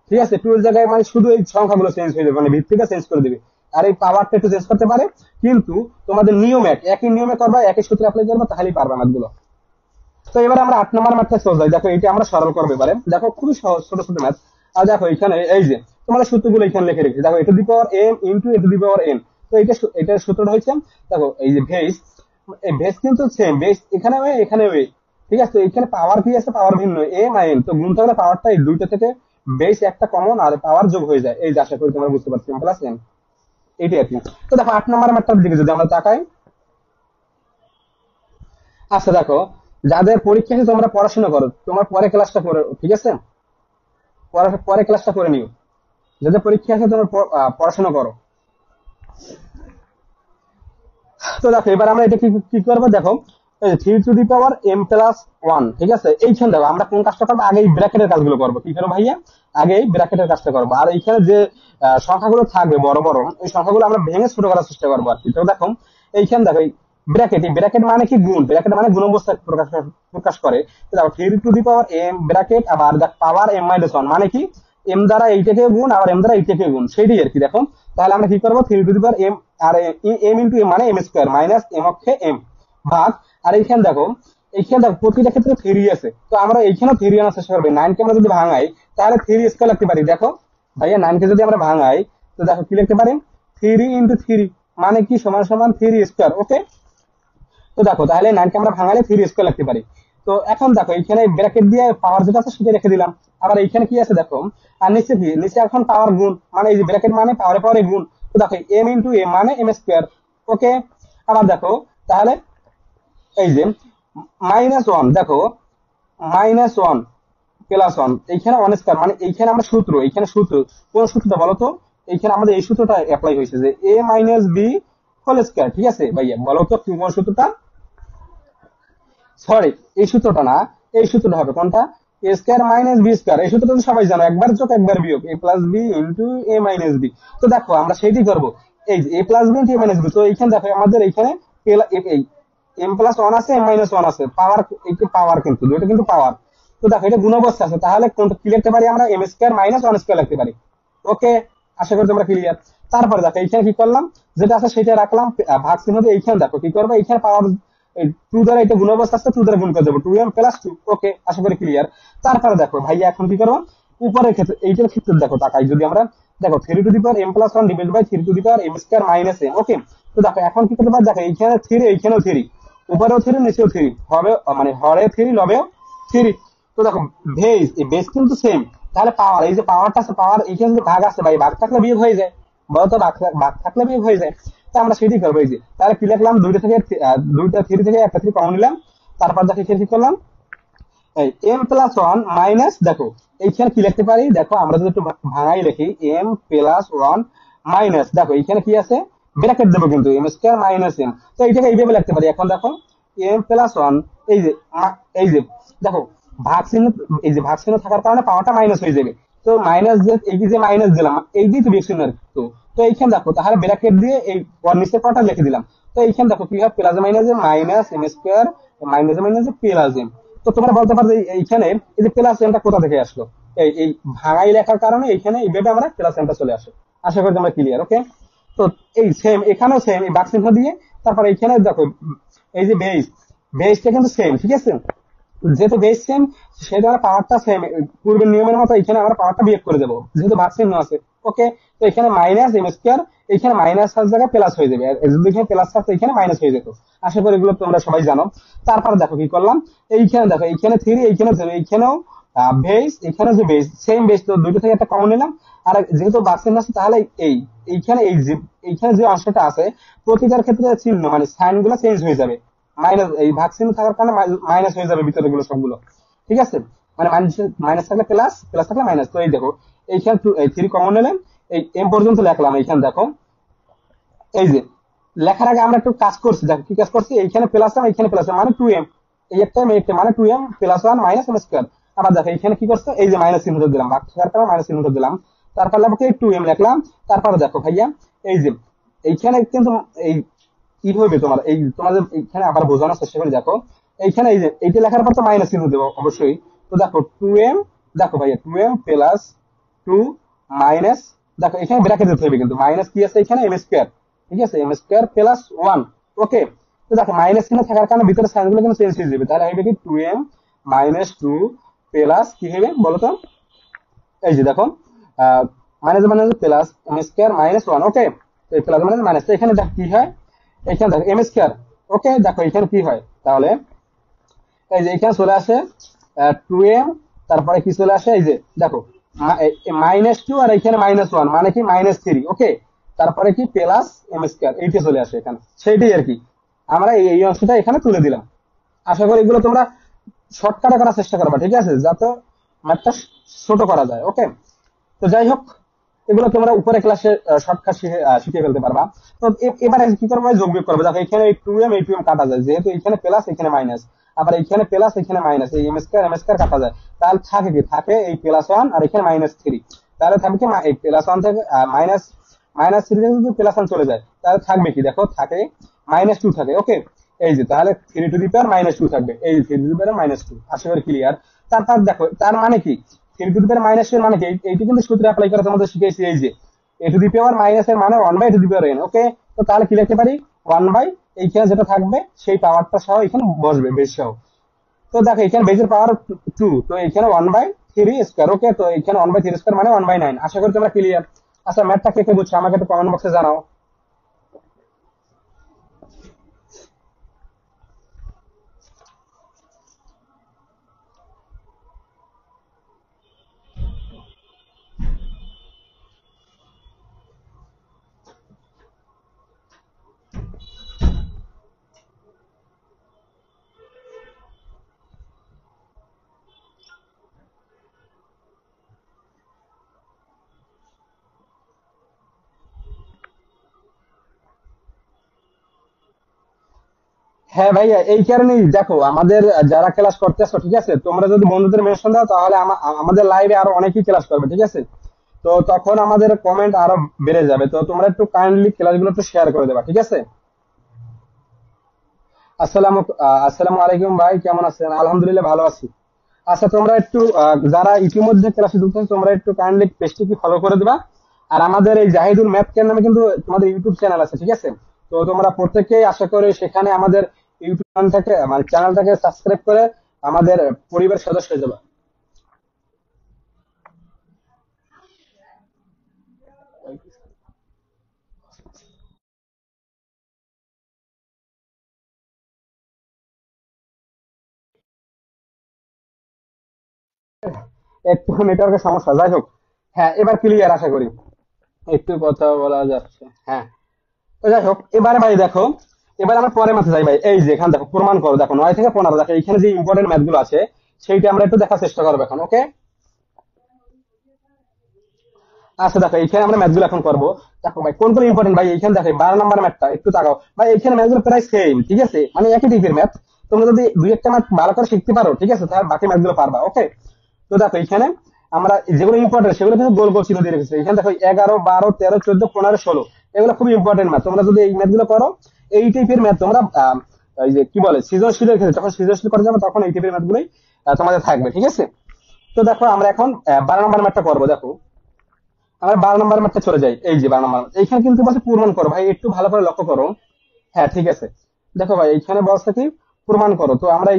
ঠিক আছে, 2 এর জায়গায় মানে শুধু এই সংখ্যাগুলো চেঞ্জ হয়ে যাবে, মানে ভিত্তিটা চেঞ্জ করে দিবে, আর এই পাওয়ারটা একটু চেঞ্জ করতে পারে, কিন্তু তোমাদের নিয়ম একই নিয়মে করবা, একই সূত্রে অ্যাপ্লাই করবা, তাহলেই পারবা ম্যাথগুলো। তো এবারে আমরা 8 নম্বর ম্যাথটা সহজ হয়, দেখো এটা আমরা সরল করবো এবারে, দেখো খুবই সহজ, ছোট ছোট ম্যাথ। আর দেখো এখানে এই যে তোমাদের সূত্রগুলো এখানে লিখে রেখেছি, দেখো এ to the power M into A to the power N. তো এটার সূত্রটা হচ্ছে, দেখো এই যে বেস, এই বেস কিন্তু সেম, বেস এখানে ওয়ে এখানে ওয়ে, ঠিক আছে, এখানে পাওয়ার কি আছে, পাওয়ার ভিন্ন, এম আর এন, তো গুণ থাকলে পাওয়ারটা এই দুইটা থেকে বেস একটা কমন আর পাওয়ার যোগ হয়ে যায়, এই যে আশা করি তোমরা বুঝতে পারছো, এম প্লাস এন, এইটাই আর কি। তো দেখো 8 নম্বর ম্যাথটার দিকে যদি আমরা তাকাই, আচ্ছা দেখো, যাদের পরীক্ষা আছে তোমরা পড়াশোনা করো, তোমার পরে ক্লাসটা করো, ঠিক আছে, পরে ক্লাসটা করে নিও, যাদের পরীক্ষা আছে তোমরা পড়াশোনা করো। তো দেখো এবার আমরা এটা কি কি করবো, দেখো 3 to the power m plus 1, ঠিক আছে, এইখানে দেখো আমরা কোন কাজটা করবো, আগে এই ব্র্যাকেটের কাজগুলো করবো, কি করবো ভাইয়া, আগে এই ব্র্যাকেটের কাজটা করবো, আর এইখানে যে সংখ্যাগুলো থাকবে বড় বড়, এই সংখ্যাগুলো আমরা ভেঙে ছোট করার চেষ্টা করবো আর কি। তো দেখো এইখানে দেখো এই ব্র্যাকেট, এই ব্র্যাকেট মানে কি গুণ, ব্র্যাকেট মানে গুণ অবস্থা প্রকাশ করে। তো দেখো 3 to the power m bracket, আবার পাওয়ার m-1 মানে কি, এম দ্বারা এইটাকে গুণ, আবার এম দ্বারা এইটাকে গুণ, সেইটাই আর কি। দেখো তাহলে আমরা কি করবো, 3 টু দি পাওয়ার m, আর এম ইন্টু এম মানে এম স্কোয়ার মাইনাস এম অক্ষে এম ভাগ, আর এইখানে দেখো, এইখানে দেখো প্রতিটা ক্ষেত্রে থ্রি আছে, তো আমরা এইখানেও থ্রি আনার চেষ্টা করবো, 9 কে আমরা যদি ভাঙাই তাহলে থ্রি স্কোয়ার লিখতে পারি। দেখো ভাইয়া 9 কে যদি আমরা ভাঙাই, তো দেখো কি লিখতে পারি, 3 ইন্টু 3 মানে কি, সমান সমান 3 স্কোয়ার, ওকে। তো দেখো তাহলে 9 কে আমরা ভাঙালে 3 স্কোয়ার লিখতে পারি। তো এখন দেখো এইখানে ব্র্যাকেট দিয়ে পাওয়ার যেটা আছে সেটা রেখে দিলাম, আবার এইখানে কি আছে দেখো, আর নিচে কি, নিচে এখন পাওয়ার গুণ, মানে এই যে ব্র্যাকেট মানে পাওয়ারে পাওয়ারে গুণ, তো দেখো এম ইন্টু এম মানে এম স্কোয়ার, ওকে। আবার দেখো তাহলে এই যে -1, দেখো -1 প্লাস 1, এইখানে 1 স্কোয়ার মানে এইখানে আমরা সূত্র, এইখানে সূত্র, কোন সূত্রটা বলো তো, এইখানে আমাদের এই সূত্রটা অ্যাপ্লাই হয়েছে যে a minus b whole square, ঠিক আছে ভাইয়া, বলো তো কোন সূত্রটা, সরি এই সূত্রটা না, এই সূত্রটা হবে কোনটা, এ স্কোয়ার মাইনাস বি স্কোয়ার, এই সূত্রটা তো সবাই জানো, একবার যোগ একবার বিয়োগ, এ প্লাস বি ইন্টু এ মাইনাস বি। তো দেখো আমরা সেইটাই করবো, এই যে এ প্লাস বি ইন্টু এ মাইনাস বি, তো এইখানে দেখো আমাদের এইখানে এই m+1 আছে, m-1 আছে, পাওয়ার, এইটা পাওয়ার কিন্তু দুইটা কিন্তু পাওয়ার। তো দেখো এটা গুণ অবস্থা আছে, তাহলে কোনটা কি লিখতে পারি আমরা, এম স্কোয়ার মাইনাস 1 স্কোয়ার লিখতে পারি, ওকে। আশা করি তোমরা ক্লিয়ার। তারপরে দেখো এইখানে কি করলাম, যেটা আছে সেটা রাখলাম, ভাগ চিহ্ন দিয়ে এইখানে দেখো কি করবো, এইখানে পাওয়ার এই 2 দ্বারা, এটা গুণ অবস্থা আছে, 2 দ্বারা গুণ করে দেবো, 2m+2, ওকে, আশা করি ক্লিয়ার। তারপরে দেখো ভাইয়া এখন কি করবো, উপরের ক্ষেত্রে, এইটার ক্ষেত্রে দেখো তাকাই যদি আমরা, দেখো 3 to the power m+1 divide by 3 to the power m square minus M, okay. তো দেখো এখন কি করতে পারি, দেখো এইখানে থ্রি, এইখানেও থ্রি, উপরেও থ্রি নিচেও থ্রি, হবে মানে হরে থ্রি লবেও থ্রি। তো দেখো বেস, এই বেস কিন্তু সেম, তাহলে পাওয়ার, এই যে পাওয়ারটা আছে, পাওয়ার এইখানে যদি ভাগ আছে ভাই, ভাগ থাকলে বিয়োগ হয়ে যায়, বলতো ভাগ থাকলে বিয়োগ হয়ে যায়। তো আমরা সেটাই করবো, এই যে তাহলে কি লিখলাম, দুইটা থ্রি থেকে একটা থ্রি কমন নিলাম, তারপর দেখো এখানে কি করলাম, এই m+1 মাইনাস, দেখো এইখানে কি লিখতে পারি, দেখো আমরা যদি একটু ভাঙাই লিখি, m+1 মাইনাস, দেখো এইখানে কি আছে, ব্র্যাকেট দেবো কিন্তু এম স্কোয়ার মাইনাস এম, তো এইটাকে এইভাবে লিখতে পারি। এখন দেখো m+1, এই যে এই যে দেখো ভাগ চিহ্ন, এই যে ভাগ চিহ্ন থাকার কারণে পাওয়ারটা মাইনাস হয়ে যাবে, তো মাইনাস, যে এই যে মাইনাস দিলাম, এই দিয়ে তো বিয়োগ চিহ্ন, তো তো এইখানে দেখো তাহলে ব্র্যাকেট দিয়ে এই নিচের পাওয়ারটা লিখে দিলাম। তো এইখানে দেখো কি হয়, plus minus minus m square minus minus plus m. তো তোমরা বলতে পারো যে এইখানে এই যে প্লাস এমটা কোথা থেকে আসলো, এই ভাঙাই লেখার কারণে এইখানে এইভাবে আমরা প্লাস এমটা চলে আসে। আশা করি তোমরা ক্লিয়ার, ওকে। তো এই সেম, এখানেও সেম, এই বাক্স চিহ্ন দিয়ে, তারপর এইখানে দেখো এই যে বেসটা কিন্তু সেম, ঠিক আছে, যেহেতু বেস সেম, সেটা পাওয়ারটা সেম, পূর্বের নিয়মের মতো এখানে আমরা পাওয়ারটা বিয়োগ করে দেবো, যেহেতু ভাগ চিহ্ন আছে, ওকে। তো এখানে মাইনাস এম স্কোয়ার, এখানে মাইনাস থাকার জায়গায় প্লাস হয়ে যাবে, আর যদি এখানে প্লাস থাকতো এখানে মাইনাস হয়ে যেত। আশা করি এগুলো তোমরা সবাই জানো। তারপর দেখো কি করলাম, এইখানে দেখো এইখানে থ্রি, এইখানে থ্রি, এইখানেও বেস, এখানে যে বেস সেম বেস, তো দুটো থেকে একটা কমন নিলাম, আর যেহেতু ভাগ চিহ্ন আছে তাহলে এইখানে এইখানে যে অংশটা আছে, প্রতিটার ক্ষেত্রে চিহ্ন মানে সাইন গুলো চেঞ্জ হয়ে যাবে, মাইনাস, এই ভাগ চিহ্ন থাকার কারণে মাইনাস হয়ে যাবে ভিতরে গুলো সবগুলো, ঠিক আছে, মানে মাইনাস থাকলে প্লাস, প্লাস থাকলে মাইনাস। তো এই দেখো এইখানে থ্রি কমন নিলাম, এই এম পর্যন্ত লেখলাম, এইখানে দেখো এই যে লেখার আগে আমরা একটু কাজ করছি, দেখো কি কাজ করছি, এইখানে প্লাস এম, এইখানে প্লাস এম মানে 2m, এই একটা মানে 2m+1 মাইনাস এম স্কোয়ার। আবার দেখো এইখানে কি করছে, এই যে মাইনাস চিহ্নটা দিলাম, ভাগ থাকার কারণে মাইনাস চিহ্নটা দিলাম, তারপর লেখো 2m লিখলাম। তারপরে দেখো ভাইয়া এই যে এইখানে কিন্তু এই কি হবে তোমার, এই তোমাদের এইখানে আবার বোঝানোর চেষ্টা করে, দেখো এইখানে এই যে এইটা লেখার পর তো মাইনাস চিহ্ন দেবো অবশ্যই। তো দেখো 2m, দেখো ভাইয়া 2m প্লাস টু মাইনাস, দেখো এখানে ব্র্যাকেট দিতে হবে কিন্তু মাইনাস কি আছে এখানে এম স্কোয়ার, ঠিক আছে, M square plus one. Okay, তো দেখো মাইনাস চিহ্ন থাকার কারণে ভিতরে সাইন গুলো কিন্তু চেঞ্জ হয়ে যাবে, তাহলে হবে কি two M minus two plus কি হবে বলো তো, এই যে দেখো minus minus plus M square minus one. Okay, তো এই প্লাস মাইনাস মাইনাস, তো এখানে দেখো কি হয়, এখানে দেখো এম স্কোয়ার। ওকে, দেখো এখানে কি হয় তাহলে, এই যে এখানে চলে আসে টু এম, তারপরে কি চলে আসে এই যে দেখো মাইনাস টু আর এখানে মাইনাস ওয়ান মানে কি মাইনাস থ্রি। ওকে, তারপরে কি প্লাস এম স্কোয়ার, এইটা চলে আসে এখানে, সেইটাই আর কি আমরা এই অংশটা এখানে তুলে দিলাম। আশা করি এগুলো তোমরা শর্টকাটে করার চেষ্টা করবা, ঠিক আছে, যাতে ম্যাথটা ছোট করা যায়। ওকে, তো যাই হোক এগুলো তোমরা উপরে ক্লাসে শর্টকাট শিখে ফেলতে পারবা। তো এবারে কি করবো, যোগ বিয়োগ করবো। দেখো এখানে এই টু এম কাটা যায়, যেহেতু এখানে প্লাস এখানে মাইনাস, আবার এখানে প্লাস এখানে মাইনাস, এই এম স্কোয়ার কাটা যায়, তাহলে থাকে কি, থাকে এই প্লাস ওয়ান আর এখানে মাইনাস থ্রি, তাহলে থাকবে কি এই প্লাস ওয়ান থেকে মাইনাস মাইনাস থ্রি থেকে যদি প্লাস ওয়ান চলে যায় তাহলে থাকবে কি, দেখো থাকে মাইনাস টু থাকে। ওকে, এই যে তাহলে three to the power minus two থাকবে, এই three to the power minus two, আশা করি ক্লিয়ার। তারপর দেখো তার মানে কি, three to the power minus two এর মানে কি, এইটি কিন্তু সূত্রে অ্যাপ্লাই করে তোমাদের শিখেছি, এই যে এ টু দি পাওয়ার মাইনাস এর মানে one by to the power N. Okay, তো তাহলে কি লিখতে পারি, ওয়ান বাই এইখানে যেটা থাকবে সেই পাওয়ারটা সহ এখানে বসবে বেস সহ। তো দেখো এখানে বেসের পাওয়ার টু, তো এখানে ওয়ান বাই থ্রি স্কোয়ার। ওকে, তো এখানে ওয়ান বাই থ্রি স্কোয়ার মানে ওয়ান বাই নাইন। আশা করি তোমরা ক্লিয়ার। আচ্ছা ম্যাথটা কে কে বুঝছো আমাকে একটু কমেন্ট বক্সে জানাও। হ্যাঁ ভাইয়া, এই কারণেই দেখো আমাদের যারা ক্লাস করতেছো, ঠিক আছে, তোমরা যদি বন্ধুদের মেনশন দাও তাহলে আমাদের লাইভে আরো অনেকেই ক্লাস করবে, ঠিক আছে, তো তখন আমাদের কমেন্ট আরো বেড়ে যাবে। তো তোমরা একটু কাইন্ডলি ক্লাসগুলো একটু শেয়ার করে দেবা, ঠিক আছে। আসসালামু আলাইকুম ভাই, কেমন আছেন? আলহামদুলিল্লাহ ভালো আছি। আচ্ছা তোমরা একটু যারা ইতিমধ্যে ক্লাসে যুক্ত আছো, তোমরা একটু কাইন্ডলি পেজটি কি ফলো করে দিবা। আর আমাদের এই জাহিদুল ম্যাথ কেয়ার নামে কিন্তু তোমাদের ইউটিউব চ্যানেল আছে, ঠিক আছে, তো তোমরা প্রত্যেকেই আশা করি সেখানে আমাদের ইউটিউব চ্যানেলটাকে মানে চ্যানেলটাকে সাবস্ক্রাইব করে আমাদের পরিবার সদস্য হয়ে যাবে। একটু নেটওয়ার্কের সমস্যা, যাই হোক। হ্যাঁ এবার ক্লিয়ার আশা করি, একটু কথা বলা যাচ্ছে। হ্যাঁ, তো যাই হোক এবারে ভাই দেখো, এবার আমরা পরের মাসে যাই ভাই। এই যে এখানে দেখো প্রমাণ করো, দেখো 9 থেকে 15, দেখো এখানে যে ইম্পর্টেন্ট ম্যাথ গুলো আছে সেইটা আমরা একটু দেখার চেষ্টা করবো এখন। ওকে, আচ্ছা দেখো এইখানে আমরা ম্যাথ গুলো এখন করবো। দেখো ভাই কোন কোন ইম্পর্টেন্ট, ভাই এইখানে দেখো 12 নম্বর ম্যাথটা একটু তাকাও ভাই, এইখানে ম্যাথ গুলো প্রায় সেম, ঠিক আছে, মানে একই টাইপের ম্যাথ। তোমরা যদি দুই একটা ম্যাথ ভালো করে শিখতে পারো, ঠিক আছে, তাহলে বাকি ম্যাথ গুলো পারবা। ওকে, তো দেখো এখানে আমরা যেগুলো ইম্পর্টেন্ট সেগুলো কিন্তু গোল গোল চিহ্ন দিয়ে রেখেছি। এখানে দেখো 11, 12, 13, 14, 15, 16, এগুলো খুবই ইম্পর্টেন্ট ম্যাথ। তোমরা যদি এই ম্যাথ গুলো করো, এই টাইপের ম্যাথ তোমরা এই যে কি বলে সৃজনশীলের ক্ষেত্রে যখন সৃজনশীল করে যাবে তখন এই টাইপের ম্যাথ গুলোই তোমাদের থাকবে, ঠিক আছে। তো দেখো আমরা এখন 12 নম্বর ম্যাথটা করবো। দেখো আমরা 12 নম্বর ম্যাথটা চলে যাই। এই যে 12 নম্বর এইখানে কিন্তু বলছে প্রমাণ করো, ভাই একটু ভালো করে লক্ষ্য করো। হ্যাঁ ঠিক আছে, দেখো ভাই এইখানে বলছে কি প্রমাণ করো, তো আমরা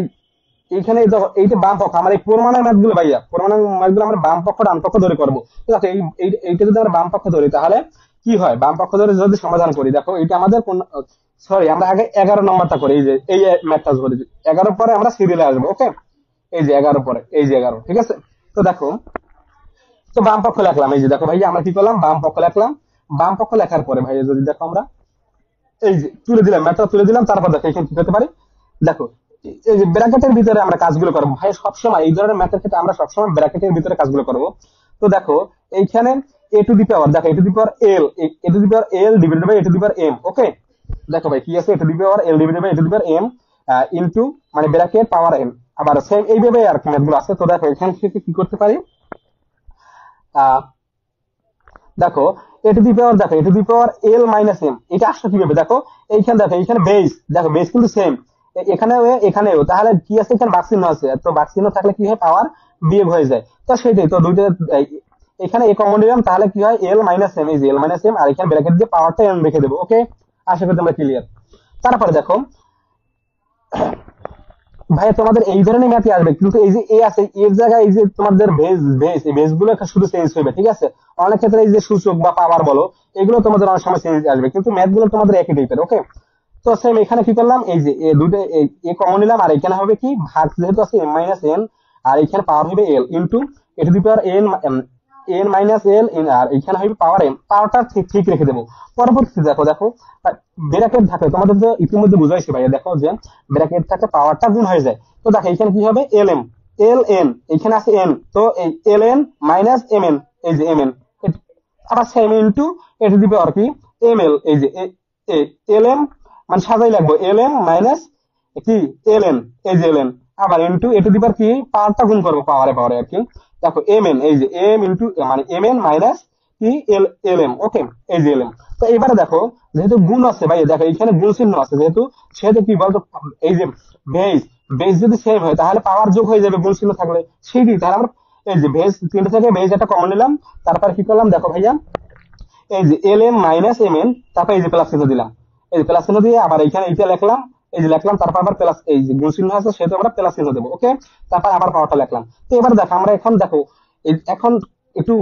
এইখানে দেখো এইটা বাম পক্ষ, আমার এই প্রমাণের ম্যাথগুলো ভাইয়া, প্রমাণের ম্যাথগুলো আমরা বাম পক্ষ ডান পক্ষ ধরে করবো। তো দেখো এইটা যদি আমরা বাম পক্ষ ধরি তাহলে কি হয়, বাম পক্ষ ধরে যদি সমাধান করি, দেখো এইটা আমাদের কোন, সরি আমরা আগে 11 নম্বরটা করি। এই যে এই ম্যাথটা ধরি, 11 পরে আমরা সিরিয়ালে আসবো। ওকে, এই যে 11 পরে, এই যে 11, ঠিক আছে। তো দেখো, তো বাম পক্ষ লেখলাম, এই যে দেখো ভাই আমরা কি করলাম, বাম পক্ষ লেখলাম। বাম পক্ষ লেখার পরে ভাই যদি দেখো আমরা এই যে তুলে দিলাম, ম্যাথটা তুলে দিলাম, তারপর দেখো এখানে কি করতে পারি, দেখো এই যে ব্র্যাকেটের ভিতরে আমরা কাজগুলো করবো ভাই, সবসময় এই ধরনের ম্যাথের ক্ষেত্রে আমরা সবসময় ব্র্যাকেটের ভিতরে কাজগুলো করবো। তো দেখো এইখানে এ টু দি পাওয়ার, দেখো এ to the power L, A to the power L divided by A to the power M. Okay, দেখো ভাই কি আছে, এ to the power L divided by A to the power M into মানে bracket power M, আবার same এইভাবে আর কি ম্যাথগুলো আছে। তো দেখো এখান থেকে কি করতে পারি, আহ দেখো এ টু দি পাওয়ার, দেখো এ to the power L minus M, এটা আসলে কিভাবে, দেখো এইখানে দেখো এইখানে বেস, দেখো বেস কিন্তু সেম, এখানেও এখানেও, তাহলে কি আছে এখানে বাক্সিন্ন আছে, তো বাক্সিন্ন থাকলে কি হয়, পাওয়ার বিয়োগ হয়ে যায়। তো সেটাই তো দুইটা এখানে এ কমন নিলাম, তাহলে কি হয় এল মাইনাস এম, এই যে এল মাইনাস এম, আর এখানে ব্র্যাকেট দিয়ে পাওয়ারটা এম রেখে দেবো। ওকে, আশা করি তোমরা ক্লিয়ার। তারপরে দেখো ভাই তোমাদের এই ধরনের ম্যাথই আসবে, কিন্তু এই যে এ আছে এর জায়গায় এই যে তোমাদের ভেজ এই ভেজ গুলো শুধু চেঞ্জ হবে, ঠিক আছে? অনেক ক্ষেত্রে এই যে সূচক বা পাওয়ার বলো, এগুলো তোমাদের অনেক সময় চেঞ্জ আসবে, কিন্তু ম্যাথ গুলো তোমাদের একই টাইপের। ওকে, তো সেম এখানে কি করলাম, এই যে এ দুটো এ কমন নিলাম, আর এখানে হবে কি ভাগ যেহেতু আছে এম মাইনাস এন, আর এখানে পাওয়ার হবে L into A to the power N, N minus L, আর এখানে হবে পাওয়ার এম, পাওয়ারটা ঠিক ঠিক রেখে দেবো। পরবর্তী দেখো দেখো ব্র্যাকেট থাকে, তোমাদের তো ইতিমধ্যে বুঝাইছি ভাইয়া, দেখো যে ব্র্যাকেট থাকে পাওয়ারটা গুণ হয়ে যায়। তো দেখো এখানে কি হবে এল এম, এল এন, এখানে আছে এন, তো এই L N minus M N, এই যে এম এন, আবার same into A to the power কি এম এল, এই যে এল এম, মানে সাজাই লাগবে এল এম মাইনাস কি এল এন, এই যে এল এন, আবার into A to the power কি পাওয়ারটা গুণ করবো পাওয়ারে পাওয়ারে আর কি। দেখো এম এন, এই যে এম ইন্টু মানে এম এন মাইনাস কি এল এল এম। ওকে, এই যে এল এম। তো এবারে দেখো যেহেতু গুণ আছে ভাই, দেখো এখানে গুণ চিহ্ন আছে যেহেতু, সেহেতু কি বলতো, এই যে বেস বেস যদি সেম হয় তাহলে পাওয়ার যোগ হয়ে যাবে গুণ চিহ্ন থাকলে, সেটি তাহলে আমরা এই যে বেস তিনটে থেকে বেস একটা কমন নিলাম, তারপর কি করলাম দেখো ভাইয়া, এই যে l m minus M n, তারপর এই যে প্লাস চিহ্ন দিলাম, এই যে প্লাস চিহ্ন দিয়ে আবার এখানে এইটা লিখলাম, এই যে লিখলাম, তারপর আবার প্লাস, এই যে গুণ চিহ্ন আছে সেহেতু আমরা প্লাস চিহ্ন দেবো। ওকে, তারপর আবার পাওয়ারটা লিখলাম। তো এবার দেখো আমরা এখন দেখো এখন একটু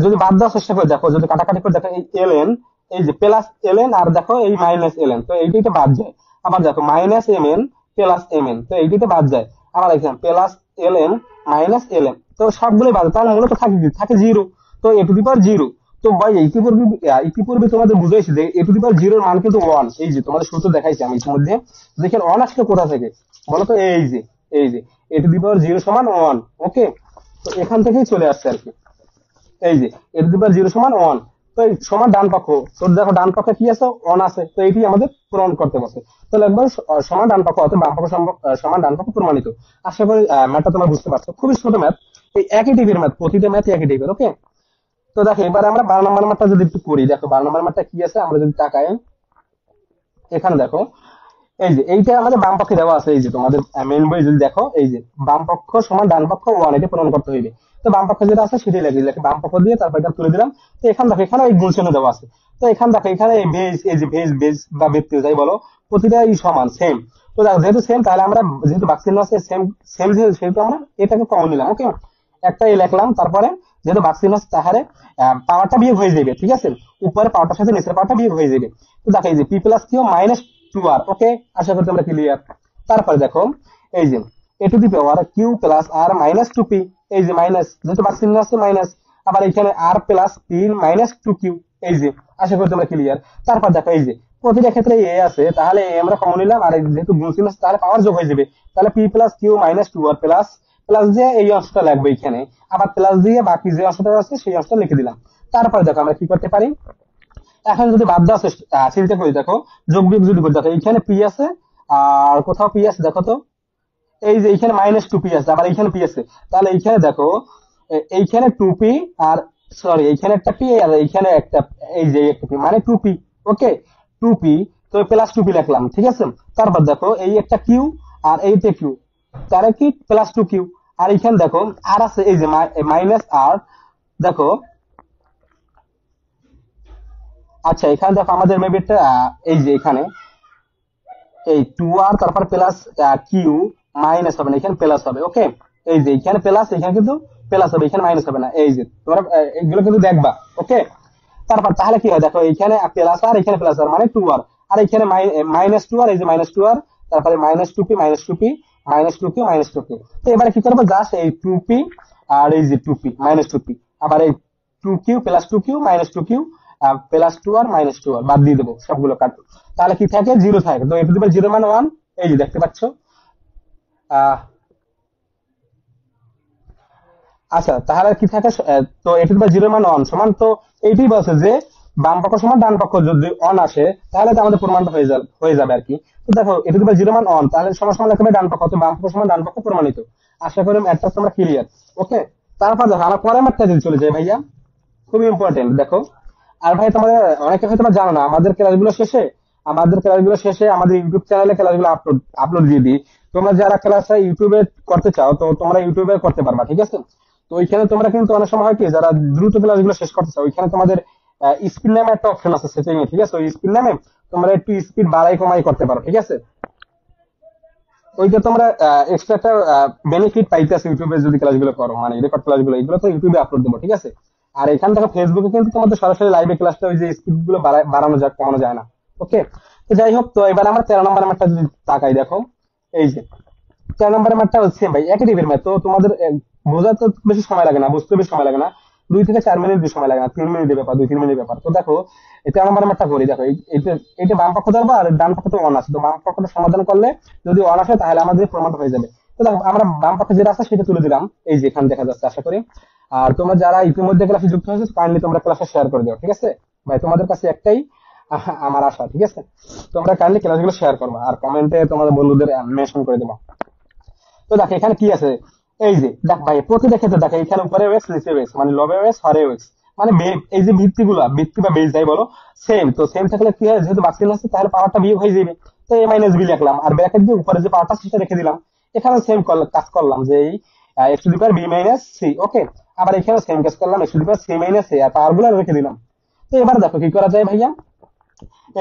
যদি বাদ দেওয়ার চেষ্টা করে দেখো, যদি কাটাকাটি করে দেখো এই এল এন, এই যে প্লাস এল এন, আর দেখো এই মাইনাস এল এন, তো এইটা বাদ যায়। আবার দেখো minus M n plus m N, তো এইটা বাদ যায়। আবার এখানে plus l N minus l n, তো সবগুলোই বাদ, তাহলে মূলত থাকে কি থাকে জিরো, তো এ টু দি পাওয়ার জিরো। তো ভাই ইতিপূর্বে তোমাদের বুঝাইছি যে এ টু দি পাওয়ার জিরোর মান কিন্তু ওয়ান, এই যে তোমাদের সূত্র দেখাইছি আমি ইতিমধ্যে। দেখেন ওয়ান আসলে কোথা থেকে বলো তো, এই যে এ টু দি পাওয়ার জিরো সমান ওয়ান। ওকে, তো এখান থেকেই চলে আসছে আর কি, এই যে এ টু দি পাওয়ার জিরো সমান ওয়ান। তো এই সমান ডান পক্ষ, তো দেখো ডান পক্ষে কি আছে ওয়ান আছে, তো এইটি আমাদের প্রমাণ করতে বসে। তাহলে একবার সমান ডান পক্ষ অর্থাৎ বাম পক্ষ সমান ডান পক্ষ প্রমাণিত। আশা করি ম্যাথটা তোমরা বুঝতে পারছো, খুবই ছোট ম্যাথ, এই একই টাইপের ম্যাথ, প্রতিটা ম্যাথ একই টাইপের। ওকে, তো দেখো এবার আমরা 12 নম্বর ম্যাথটা যদি একটু করি, দেখো 12 নম্বর ম্যাথটা কি আছে আমরা যদি তাকাই, এখানে দেখো এই যে এইটা আমাদের বাম পক্ষে দেওয়া আছে, এই যে তোমাদের মেইন বই যদি দেখো, এই যে বাম পক্ষ সমান ডান পক্ষ ওয়ান, এটা পূরণ করতে হইবে। তো বাম পক্ষে যেটা আছে সেটাই লাগিয়ে দেখো, বাম পক্ষ দিয়ে তারপর এটা তুলে দিলাম। তো এখানে দেখো এখানে এই গুণ চিহ্ন দেওয়া আছে, তো এখানে দেখো এখানে এই বেজ, এই যে বেজ বা ব্যক্তি যাই বলো, প্রতিটাই সমান সেম। তো দেখো যেহেতু সেম, তাহলে আমরা যেহেতু বাক চিহ্ন আছে সেম সেম, সেহেতু আমরা এটাকে কমন নিলাম। ওকে, একটা এই লিখলাম, তারপরে যেহেতু বাক চিহ্ন আছে তাহলে পাওয়ারটা বিয়োগ হয়ে যাবে, ঠিক আছে? উপরে পাওয়ারটার সাথে নিচের পাওয়ারটা বিয়োগ হয়ে যাবে। তো দেখো এই যে P plus Q minus two R. Okay, আশা করি তোমরা ক্লিয়ার। তারপরে দেখো এই যে এ to the power Q plus R minus two P, এই যে মাইনাস যেহেতু বাক চিহ্ন আছে মাইনাস, আবার এখানে R plus P minus two Q, এই যে আশা করি তোমরা ক্লিয়ার। তারপর দেখো এই যে প্রতিটা ক্ষেত্রে এ আছে, তাহলে এ আমরা কমন নিলাম, আর যেহেতু গুণ চিহ্ন আছে তাহলে পাওয়ার যোগ হয়ে যাবে, তাহলে P plus Q minus two R plus plus দিয়ে এই অংশটা লাগবে এখানে, আবার প্লাস দিয়ে বাকি যে অংশটা আছে সেই অংশটা লিখে দিলাম। তারপরে দেখো আমরা কি করতে পারি, এখন যদি বাদ দেওয়া চিন্তা করি, দেখো যোগ বিয়োগ যদি করি, দেখো এইখানে পি আছে আর কোথাও পি আছে, দেখো তো এই যে এইখানে মাইনাস টু পি আছে, আবার এইখানে পি আছে, তাহলে এইখানে দেখো এইখানে টু পি, আর সরি এইখানে একটা পি আর এইখানে একটা, এই যে একটা পি মানে টু পি। ওকে, টু পি, তো প্লাস টু পি লিখলাম, ঠিক আছে? তারপর দেখো এই একটা কিউ আর এইটা কিউ, তাহলে কি প্লাস টু কিউ, আর এইখানে দেখো আর আছে এই যে মাইনাস আর, দেখো আচ্ছা এখানে দেখো আমাদের মেবি একটা এই যে এখানে এই টু আর তারপর প্লাস কিউ মাইনাস হবে না, এখানে প্লাস হবে। ওকে, এই যে এখানে প্লাস, এখানে কিন্তু প্লাস হবে, এখানে মাইনাস হবে না, এই যে তোমরা এগুলো কিন্তু দেখবা। ওকে, তারপর তাহলে কি হয় দেখো এখানে প্লাস আর এখানে প্লাস আর মানে টু আর এখানে মাইনাস টু আর, এই যে মাইনাস টু আর, তারপরে minus two P minus two P minus two Q minus two q. তো এবারে কি করবো, জাস্ট এই টু পি আর এই যে two P minus two P, আবার এই two Q plus two Q minus two Q plus two R minus two R বাদ দিয়ে দেবো, সবগুলো কাটবো, তাহলে কি থাকে জিরো থাকে। তো এটু দিবে জিরো মানে ওয়ান, এই যে দেখতে পাচ্ছ। আহ আচ্ছা তাহলে কি থাকে, তো এটু দিবে জিরো মানে ওয়ান সমান, তো এইটাই বলছে যে বাম পক্ষ সমান ডান পক্ষ যদি অন আসে তাহলে তো আমাদের প্রমাণটা হয়ে যাবে আর কি। তো দেখো এটু দিবে জিরো মান অন, তাহলে সমান সমান লিখতে হবে ডান পক্ষ, তো বাম পক্ষ সমান ডান পক্ষ প্রমাণিত। আশা করি ম্যাথটা তোমরা ক্লিয়ার। ওকে, তারপর দেখো আমরা পরের ম্যাথটা যদি চলে যাই ভাইয়া, খুবই ইম্পর্টেন্ট দেখো। আর ভাই তোমাদের অনেকে হয়তো বা জানো না, আমাদের ক্লাসগুলো শেষে আমাদের ইউটিউব চ্যানেলে ক্লাসগুলো আপলোড আপলোড দিয়ে দিই। তোমরা যারা ক্লাসটা ইউটিউবে করতে চাও তো তোমরা ইউটিউবে করতে পারবা, ঠিক আছে? তো ওইখানে তোমরা কিন্তু অনেক সময় হয় কি, যারা দ্রুত ক্লাসগুলো শেষ করতে চাও, ওইখানে তোমাদের স্পিড নামে একটা অপশন আছে সেটিং এ, ঠিক আছে? ওই স্পিড নামে তোমরা একটু স্পিড বাড়াই কমাই করতে পারো, ঠিক আছে? ওইটা তোমরা এক্সট্রা একটা বেনিফিট পাইতেছো ইউটিউবে যদি ক্লাসগুলো করো, মানে রেকর্ড ক্লাসগুলো, এগুলো তো ইউটিউবে আপলোড দেবো, ঠিক আছে? আর এখান থেকে ফেসবুকে কিন্তু তোমাদের সরাসরি লাইভে ক্লাসটা ওই যে স্পিড গুলো বাড়ানো যায়, কমানো যায় না। ওকে, তো যাই হোক, তো এবার আমরা 13 নম্বর ম্যাথটা যদি তাকাই, দেখো এই যে 13 নম্বরের ম্যাথটা হচ্ছে ভাই একই টাইপের ম্যাথ। তো তোমাদের বোঝাতে বেশি সময় লাগে না, বুঝতে বেশি সময় লাগে না, 2 থেকে 4 মিনিট বেশি সময় লাগে না, 3 মিনিটের ব্যাপার, 2-3 মিনিটের ব্যাপার। তো দেখো এই 13 নম্বরের ম্যাথটা করি, দেখো এটা এটা বাম পক্ষ ধরবো আর ডান পক্ষ তো অন আছে, তো বাম পক্ষটা সমাধান করলে যদি অন আসে তাহলে আমাদের প্রমাণটা হয়ে যাবে। তো দেখো আমরা বাম পক্ষে যেটা আছে সেটা তুলে দিলাম, এই যে এখানে দেখা যাচ্ছে আশা করি। আর তোমরা যারা ইতিমধ্যে ক্লাসে যুক্ত হয়েছে কাইন্ডলি তোমরা ক্লাসে শেয়ার করে দাও, ঠিক আছে? ভাই তোমাদের কাছে একটাই আমার আশা, ঠিক আছে? তোমরা কাইন্ডলি ক্লাসগুলো শেয়ার করবা আর কমেন্টে তোমাদের বন্ধুদের মেনশন করে দেবা। তো দেখো এখানে কি আছে, এই যে দেখ ভাই প্রতিটা ক্ষেত্রে দেখো এখানে উপরে ওয়েক্স নিচে ওয়েক্স, মানে লবে ওয়েক্স হরে ওয়েক্স, মানে এই যে ভিত্তি বা বেস যাই বলো সেম। তো সেম থাকলে কি হয়, যেহেতু বাক্সিন আছে তাহলে পাওয়ারটা বিয়োগ হয়ে যাবে। তো এ মাইনাস বি লিখলাম আর ব্র্যাকেট দিয়ে উপরে যে পাওয়ারটা সেটা রেখে দিলাম। এখানে সেম কাজ করলাম যে এই X to the power B minus C. Okay, আবার এখানে সেম কাজ করলাম, X to the power C minus A, আর পাওয়ার গুলো রেখে দিলাম। তো এবার দেখো কি করা যায় ভাইয়া,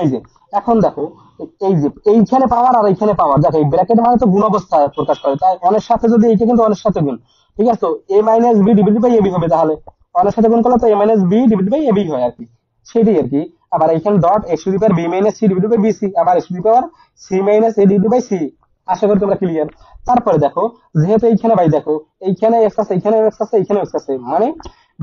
এই যে এখন দেখো এই যে এইখানে পাওয়ার আর এইখানে পাওয়ার, দেখো এই ব্র্যাকেট মানে তো গুণ অবস্থা প্রকাশ করে, তাই অনের সাথে যদি এইটা কিন্তু অনের সাথে গুণ, ঠিক আছে? তো a minus b divided by ab হবে, তাহলে অনের সাথে গুণ করলে তো a minus b divided by ab হয় আর কি, সেটাই আর কি। আবার এখানে dot x to the power B minus c divided by bc, আবার x to the power C minus a divided by c. আশা করি তোমরা ক্লিয়ার। তারপরে দেখো যেহেতু এইখানে ভাই দেখো এইখানে এক্স আছে, এইখানে এক্স আছে, এইখানে এক্স আছে, মানে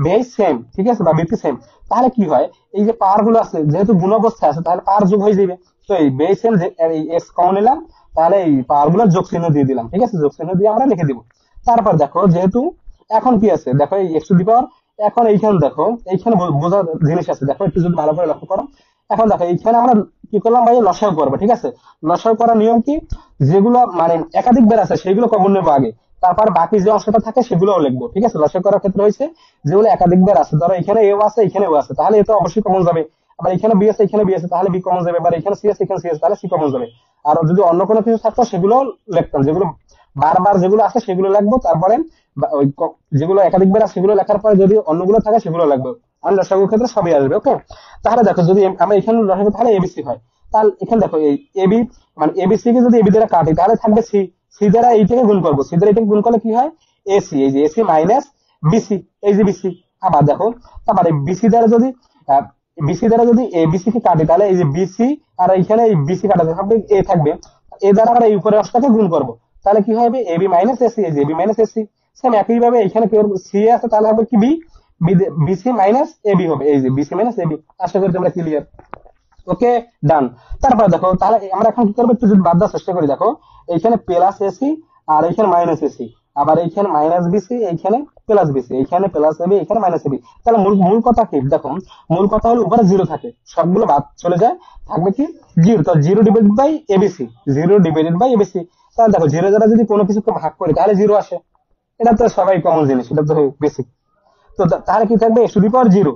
বেস সেম, ঠিক আছে, বা ভিত্তি সেম, তাহলে কি হয়, এই যে পাওয়ার গুলো আছে যেহেতু গুণ অবস্থায় আছে তাহলে পাওয়ার যোগ হয়ে যাবে। তো এই বেস সেম এই এক্স কমন নিলাম, তাহলে এই পাওয়ার গুলো যোগ চিহ্ন দিয়ে দিলাম, ঠিক আছে? যোগ চিহ্ন দিয়ে আমরা লিখে দিব। তারপর দেখো যেহেতু এখন কি আছে, দেখো এই এক্স টু দি পাওয়ার, এখন এইখানে দেখো এইখানে বোঝার জিনিস আছে, দেখো একটু যদি ভালো করে লক্ষ্য করো। এখন দেখো এইখানে আমরা কি করলাম ভাই, লসাগু করবো, ঠিক আছে? লসাগু করার নিয়ম কি, যেগুলো মানে একাধিক বের আছে সেগুলো কমন নেবো আগে, তারপর বাকি যে অংশটা থাকে সেগুলোও লিখবো, ঠিক আছে? লসাগু করার ক্ষেত্রে হয়েছে যেগুলো একাধিক বের আছে, ধরো এখানে এও আছে এখানে ও আছে, তাহলে এটা অবশ্যই কমন যাবে। আবার এখানে বি আছে এখানে বি আছে, তাহলে বি কমন যাবে। আবার এখানে সি আছে এখানে সি আছে, তাহলে সি কমন যাবে। আর যদি অন্য কোনো কিছু থাকতো সেগুলো লিখতাম, যেগুলো বারবার যেগুলো আছে সেগুলো লিখবো, তারপরে ওই যেগুলো একাধিক বের আছে সেগুলো লেখার পরে যদি অন্যগুলো থাকে সেগুলো লিখবো। আর লসাগুর ক্ষেত্রে সবই আসবে। ওকে, তাহলে দেখো যদি আমরা এখানে লসাগু তাহলে এবিসি হয়, তাহলে এখানে দেখো এই এবি মানে এবিসি কে যদি এবি দ্বারা কাটি তাহলে থাকবে সি, সি দ্বারা এইটাকে গুণ করবো, সি দ্বারা এটাকে গুণ করলে কি হয়, এসি, এই যে এসি মাইনাস বিসি, এই যে বিসি। আবার দেখো তারপরে বিসি দ্বারা যদি বিসি দ্বারা যদি এ বিসি কে কাটি তাহলে এই যে বিসি আর এইখানে এই বিসি কাটাতে থাকবে এ থাকবে, এ দ্বারা আমরা এই উপরের অংশটাকে গুণ করবো, তাহলে কি হবে এবি মাইনাস এসি, এই যে এবি মাইনাস এসি। সেম একই ভাবে এখানে কি সি আছে তাহলে হবে কি বি, বিসি মাইনাস এবি হবে, এই যে বিসি মাইনাস এবি। আশা করি তোমরা ক্লিয়ার। ওকে, ডান। তারপরে দেখো তাহলে আমরা এখন কি করবো, একটু যদি বাদ দেওয়ার চেষ্টা করি, দেখো এইখানে প্লাস এসি আর এইখানে মাইনাস এসি, আবার এইখানে মাইনাস বিসি, এইখানে প্লাস বিসি, এইখানে প্লাস এবি, এইখানে মাইনাস এবি। তাহলে মূল মূল কথা কি, দেখো মূল কথা হলো উপরে জিরো থাকে, সবগুলো বাদ চলে যায়, থাকবে কি জিরো। তো zero divided by ABC, zero divided by ABC. তাহলে দেখো জিরো দ্বারা যদি কোনো কিছুকে ভাগ করি তাহলে জিরো আসে, এটা তো সবাই কমন জিনিস, এটা তো বেসিক। তো তাহলে কি থাকবে, x to the power zero,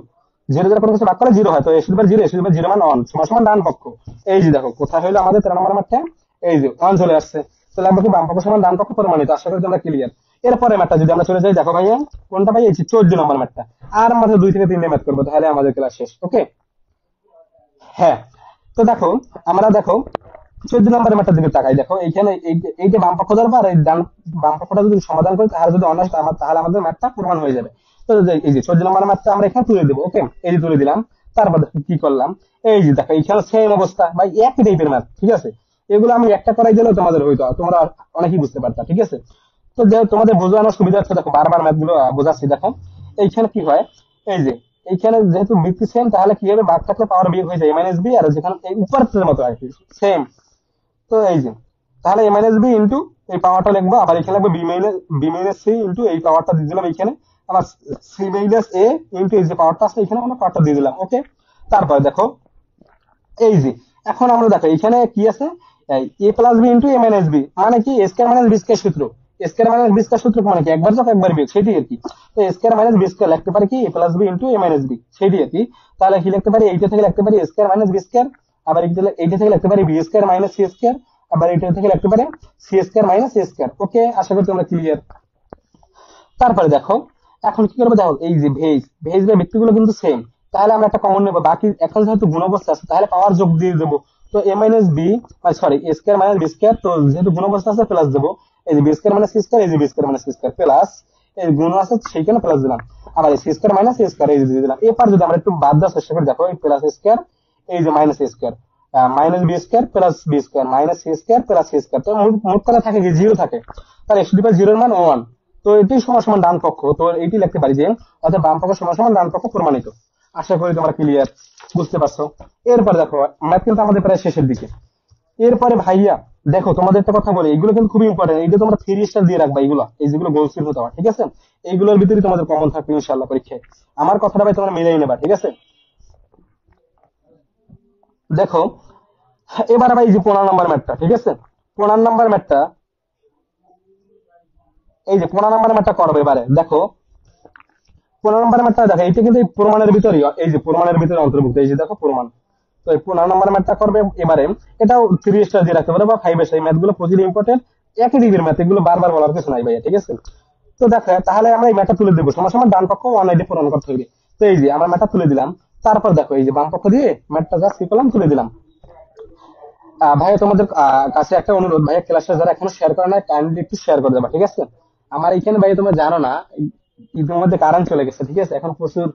zero দ্বারা কোনো কিছু ভাগ করলে জিরো হয়, তো x to the power zero, x to the power zero মানে অন সমান সমান ডান পক্ষ। এই যে দেখো কোথায় হলো আমাদের 13 নম্বর ম্যাথটা, এই যে অন চলে আসছে। তাহলে আমরা কি বাম পক্ষ সমান ডান পক্ষ প্রমাণিত, আশা করি তোমরা ক্লিয়ার। এরপরে ম্যাথটা যদি আমরা চলে যাই, দেখো ভাইয়া কোনটা ভাই, এই 14 নম্বর ম্যাথটা। আর মাত্র 2 থেকে 3 ম্যাথ করবো, তাহলে আমাদের ক্লাস শেষ। ওকে, হ্যাঁ। তো দেখো আমরা দেখো 14 নম্বরের ম্যাথটার দিকে তাকাই, দেখো এইখানে এই যে বাম পক্ষ ধরবো আর এই ডান বাম পক্ষটা যদি সমাধান করি তাহলে যদি অনার্স তাহলে আমাদের ম্যাথটা প্রমাণ হয়ে যাবে। তো এই যে 14 নম্বরের ম্যাথটা আমরা এখানে তুলে দেবো। ওকে, এই যে তুলে দিলাম। তারপর দেখো কি করলাম, এই যে দেখো এইখানে সেম অবস্থা ভাই, একই টাইপের ম্যাথ, ঠিক আছে? এগুলো আমি একটা করাই দিলেও তোমাদের হইতো, তোমরা অনেকেই বুঝতে পারতা, ঠিক আছে? তো তোমাদের বোঝানোর সুবিধা হচ্ছে, দেখো বারবার ম্যাথ গুলো বোঝাচ্ছি। দেখো এইখানে কি হয়, এই যে এইখানে যেহেতু ভিত্তি সেম তাহলে কি হবে, বাঘ থাকলে পাওয়ার বিয়োগ হয়ে যায় মাইনাস বি, আর যেখানে এই উপরের মতো আর কি সেম। তো এই যে তাহলে এ মাইনাস বি ইন্টু এই পাওয়ারটা লিখবো, আবার এখানে লিখবো বি মাইনাস সি ইন্টু এই পাওয়ারটা দিয়ে দিলাম এখানে, আবার সি মাইনাস এ ইন্টু এই যে পাওয়ারটা আছে এখানে আমরা পাওয়ারটা দিয়ে দিলাম। ওকে, তারপর দেখো এই যে এখন আমরা দেখো এখানে কি আছে, এ প্লাস বি ইন্টু এ মাইনাস বি, মানে কি এ স্কয়ার মাইনাস বি স্কয়ার সূত্র। এ স্কয়ার মাইনাস বি স্কয়ার সূত্র মানে কি, একবার যোগ একবার বিয়োগ, সেটাই আর কি। তো এ স্কয়ার মাইনাস বি স্কয়ার লিখতে পারি কি এ প্লাস বি ইন্টু এ মাইনাস বি, সেটাই আর কি। তাহলে কি লিখতে পারি, এইটা থেকে লিখতে পারি a square minus b square, আবার এইটা থেকে লিখতে পারি b square minus c square, আবার এইটা থেকে লিখতে পারি c square minus a square. Okay, আশা করি তোমরা ক্লিয়ার। তারপরে দেখো এখন কি করবো দেখো, এই যে ভেজ ভেজ বা ব্যক্তিগুলো কিন্তু সেম, তাহলে আমরা একটা কমন নেবো। বাকি এখন যেহেতু গুণ অবস্থা আছে তাহলে পাওয়ার যোগ দিয়ে দেবো। তো a minus b, sorry a square minus b square, তো যেহেতু গুণ অবস্থা আছে প্লাস দেবো। এই যে b square minus c square, এই যে b square minus c square plus, এই গুণ আছে সেইখানে প্লাস দিলাম, আবার এই c square minus a square এই যে দিয়ে দিলাম। এরপর যদি আমরা একটু বাদ দেওয়ার চেষ্টা করি, দেখো এই প্লাস স্কোয়ার, এই যে minus square, minus b square plus b square minus c square plus c square, তো মোট কথা থাকে কি জিরো থাকে, তার এক্স টু দি পাওয়ার জিরোর মান 1। তো এটি সমান সমান ডান পক্ষ, তো এটি লিখতে পারি যে অর্থাৎ বাম পক্ষ সমান সমান ডান পক্ষ প্রমাণিত। আশা করি তোমরা ক্লিয়ার, বুঝতে পারছো। এরপর দেখো ম্যাথ কিন্তু আমাদের প্রায় শেষের দিকে। এরপরে ভাইয়া দেখো তোমাদের একটা কথা বলি, এগুলো কিন্তু খুবই ইম্পর্টেন্ট, এইগুলো তোমরা 3 স্টার দিয়ে রাখবা, এইগুলো এই যেগুলো গোল চিহ্ন দেওয়া, ঠিক আছে? এইগুলোর ভিতরে তোমাদের কমন থাকবে ইনশাআল্লাহ পরীক্ষায়। আমার কথাটা ভাই তোমরা মিলিয়ে নেবা, ঠিক আছে? দেখো এবার ভাই এই যে 15 নম্বর ম্যাথটা, ঠিক আছে? 15 নম্বর ম্যাথটা, এই যে 15 নম্বর ম্যাথটা করবে এবারে। দেখো 15 নম্বর ম্যাথটা দেখো, এইটা কিন্তু এই প্রমাণের ভিতরে, এই যে প্রমাণের ভিতরে অন্তর্ভুক্ত, এই যে দেখো প্রমাণ। তো এই 15 নম্বর ম্যাথটা করবে এবারে। এটাও 3 স্টার দিয়ে রাখতে পারো বা 5 স্টার, এই ম্যাথগুলো প্রচুর ইম্পর্টেন্ট, একই ডিগ্রির ম্যাথ, এগুলো বারবার বলার কিছু নাই ভাইয়া, ঠিক আছে? তো দেখো তাহলে আমরা এই ম্যাথটা তুলে দেবো, সমান সমান ডান পক্ষ 180 পূরণ করতে হবে। তো এই যে আমরা ম্যাথটা তুলে দিলাম, তারপর দেখো এই যে বাম পক্ষ দিয়ে ম্যাথটা জাস্ট কি করলাম, তুলে দিলাম। ভাইয়া তোমাদের কাছে একটা অনুরোধ, ভাইয়া ক্লাসটা যারা এখনো শেয়ার করে না কাইন্ডলি একটু শেয়ার করে দেবা, ঠিক আছে? আমার এখানে ভাইয়া তোমরা জানো না, ইতিমধ্যে কারেন্ট চলে গেছে, ঠিক আছে? এখন প্রচুর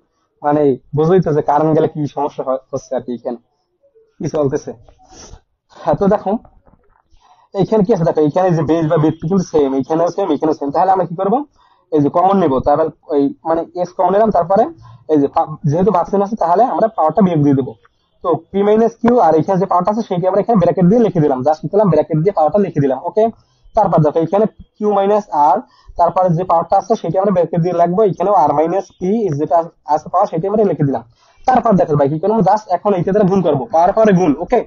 মানে বুঝতেই তো যে কারেন্ট গেলে কি সমস্যা হচ্ছে আর কি, এখানে কি চলতেছে। হ্যাঁ, তো দেখো এইখানে কি আছে, দেখো এইখানে যে বেস বা ভিত্তি কিন্তু সেম, এইখানেও সেম এখানেও সেম, তাহলে আমরা কি করবো, এই যে কমন নেবো, তারপর ওই মানে এক্স কমন নিলাম, তারপরে এই যে যেহেতু ভার্সেন আছে তাহলে আমরা পাওয়ারটা বিয়োগ দিয়ে দেবো। তো পি মাইনাস কিউ, আর এখানে যে পাওয়ারটা আছে সেটি আমরা এখানে ব্র্যাকেট দিয়ে লিখে দিলাম, জাস্ট কি করলাম, ব্র্যাকেট দিয়ে পাওয়ারটা লিখে দিলাম, ওকে? তারপর দেখো এখানে কিউ মাইনাস আর, তারপরে যে পাওয়ারটা আছে সেটি আমরা ব্র্যাকেট দিয়ে লাগবো, এখানেও আর মাইনাস পি যেটা আছে পাওয়ার সেটি আমরা লিখে দিলাম। তারপর দেখো ভাই কি করবো, জাস্ট এখন এইটা দ্বারা গুণ করবো, পাওয়ার পাওয়ারে গুণ, ওকে?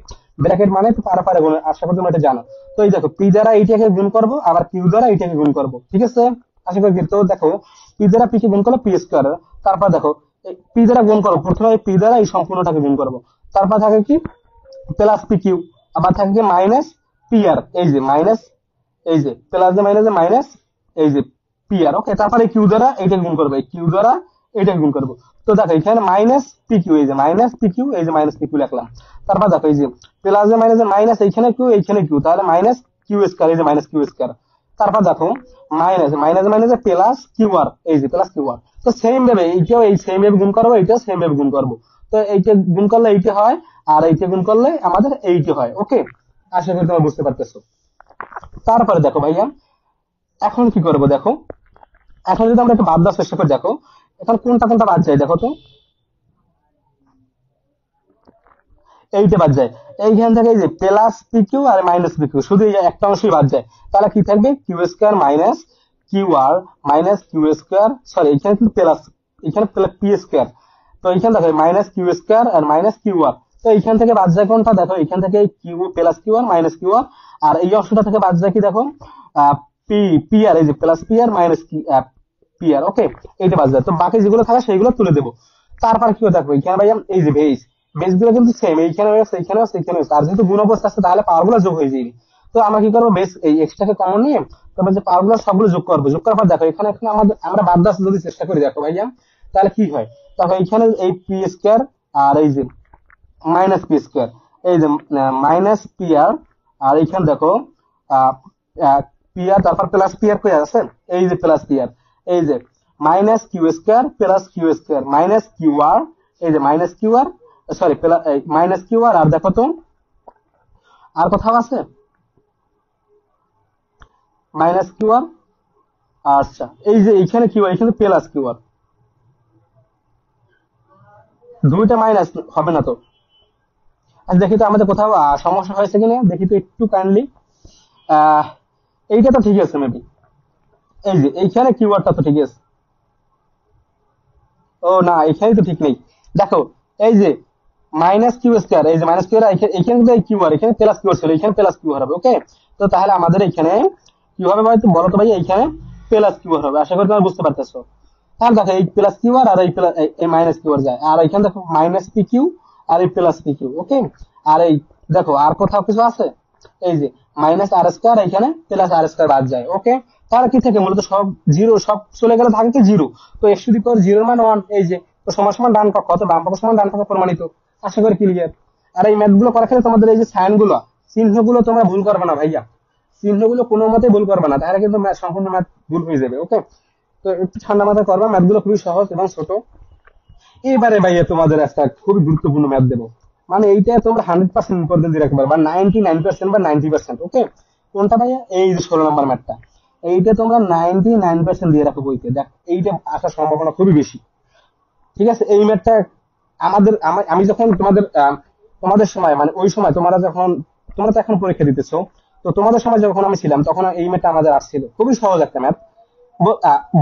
ব্র্যাকেট মানে তো পাওয়ার পাওয়ারে গুণ, আশা করি তোমরা এটা জানো। তো এই দেখো পি দ্বারা এইটাকে গুণ করবো, আবার কিউ দ্বারা এইটাকে গুণ করবো, ঠিক আছে? আশা করি। তো দেখো পি দ্বারা পি কে গুণ করলো পি স্কোয়ার, তারপর দেখো পি দ্বারা গুণ করবো, প্রথমে পি দ্বারা এই সম্পূর্ণটাকে গুণ করবো, তারপর থাকে কি প্লাস পি কিউ, আবার থাকে কি মাইনাস পি আর, এই যে মাইনাস, এই যে প্লাস যে মাইনাস যে মাইনাস, এই যে পি আর, ওকে? তারপরে কিউ দ্বারা এইটাকে গুণ করবো, কিউ দ্বারা এইটাকে গুণ করবো। তো দেখো এখানে মাইনাস পি কিউ, এই যে মাইনাস পি কিউ, এই যে মাইনাস পি কিউ লিখলাম। তারপর দেখো এই যে প্লাস যে মাইনাস যে মাইনাস, এইখানে কিউ এইখানে কিউ, তাহলে মাইনাস কিউ স্কয়ার, এই যে মাইনাস কিউ স্কয়ার। তারপর দেখো minus minus minus plus q r, এই যে প্লাস কিউ আর। তো সেম ভাবে এইটাও এই সেম ভাবে গুণ করবো, এইটাও সেম ভাবে গুণ করবো। তো এইটা গুণ করলে এইটা হয়, আর এইটা গুণ করলে আমাদের এইটা হয়, ওকে? আশা করি তোমরা বুঝতে পারতেছো। তারপরে দেখো ভাইয়া এখন কি করবো, দেখো এখন যদি আমরা একটু বাদ দেওয়ার চেষ্টা করি, দেখো এখন কোনটা কোনটা বাদ যায়, দেখো তো এইটা বাদ যায়, এইখান থেকে এই যে plus P Q R minus P Q, শুধু এই একটা অংশই বাদ যায়। তাহলে কি থাকবে, কিউ স্কোয়ার মাইনাস কিউ আর মাইনাস কিউ স্কোয়ার, সরি এখানে কিন্তু প্লাস, এখানে পি স্কোয়ার। তো এইখানে দেখো মাইনাস কিউ স্কোয়ার আর মাইনাস কিউ আর। তো এইখান থেকে বাদ যায় কোনটা, দেখো এখান থেকে কিউ প্লাস কিউ আর মাইনাস কিউ আর, আর এই অংশটা থেকে বাদ যায় কি, দেখো পি পি আর, এই যে plus P R minus P R, ওকে? এইটা বাদ যায়। তো বাকি যেগুলো থাকে সেইগুলো তুলে দেবো। তারপর কি দেখো এখানে ভাইয়া এই যে বেস, বেস গুলো কিন্তু সেম, এইখানে আছে এইখানে আছে এইখানে আছে, আর যেহেতু গুণ অবস্থা আছে তাহলে পাওয়ার গুলো যোগ হয়ে যাবে। তো আমরা কি করবো, বেস এই এক্সট্রাকে কমন নিয়ে তারপর যে পাওয়ার গুলো সবগুলো যোগ করবো, যোগ করার পর দেখো এখানে এখানে আমাদের আমরা বাদ দেওয়ার যদি চেষ্টা করি, দেখো ভাইয়া তাহলে কি হয়, দেখো এখানে এই পি স্কোয়ার আর এই যে মাইনাস পি স্কোয়ার, এই যে মাইনাস পি আর, আর এইখানে দেখো পি আর, তারপর প্লাস পি আর কই আছে, এই যে প্লাস পি আর, এই যে minus q square plus q square minus q r, এই যে minus q r, sorry minus q r, আর দেখো তো আর কোথাও আছে মাইনাস কিউ আর, আচ্ছা এই যে এইখানে কিউ আর, এখানে প্লাস কিউ আর, দুইটা মাইনাস হবে না তো? আচ্ছা দেখি তো আমাদের কোথাও সমস্যা হয়েছে কিনা, দেখি তো একটু কাইন্ডলি। আহ এইটা তো ঠিক আছে মেবি, এই যে এইখানে কিউআরটা তো ঠিক আছে। ও না, এখানেই তো ঠিক নেই। দেখো এই যে মাইনাস কিউ স্কোয়ার, এই যে মাইনাস কিউ এখানে কিন্তু এই কিউ আর, এখানে প্লাস কিউ ছিল, এখানে প্লাস কিউ হবে, ওকে? তো তাহলে আমাদের এখানে কি হবে ভাই, তো বলো তো ভাই, এইখানে প্লাস কিউ হবে, আশা করি তোমরা বুঝতে পারতেছো। তাহলে দেখো এই প্লাস কিউ আর আর এই মাইনাস কিউ আর যায়, আর এখানে দেখো মাইনাস পি কিউ আর এই প্লাস পি কিউ, ওকে? আর এই দেখো আর কোথাও কিছু আছে, এই যে মাইনাস আর স্কোয়ার, এখানে প্লাস আর স্কোয়ার বাদ যায়, ওকে? তাহলে কি থাকে মূলত সব জিরো, সব চলে গেলে থাকে কি জিরো। তো এক্স টু দি পাওয়ার জিরোর মান ওয়ান, এই যে তো সমান সমান ডান পক্ষ, অত বাম পক্ষ সমান ডান পক্ষ প্রমাণিত। আশা করি ক্লিয়ার। আর এই ম্যাথ গুলো করার ক্ষেত্রে তোমাদের এই যে সাইন গুলো, চিহ্নগুলো তোমরা ভুল করবে না ভাইয়া, চিহ্নগুলো কোনো মতে ভুল করবে না, তাহলে কিন্তু সম্পূর্ণ ম্যাথ ভুল হয়ে যাবে। ওকে, তো একটু ঠান্ডা মাথায় করবা, ম্যাথ গুলো খুবই সহজ এবং ছোট। এবারে ভাইয়া তোমাদের একটা খুবই গুরুত্বপূর্ণ ম্যাথ দেবো, মানে এইটা তোমরা 100% ইম্পর্টেন্ট দিয়ে রাখতে পারবা, 99% বা 90%। ওকে, কোনটা ভাইয়া? এই যে 16 নম্বর ম্যাথটা, এইটা তোমরা 99% দিয়ে রাখো বইতে, দেখ এইটা আসার সম্ভাবনা খুবই বেশি। ঠিক আছে, এই ম্যাথটা আমি যখন তোমাদের সময়, মানে ওই সময় তোমরা তো এখন পরীক্ষা দিতেছো, তো তোমাদের সময় যখন আমি ছিলাম তখন এই ম্যাথটা আমাদের আসছিল, খুবই সহজ একটা ম্যাথ।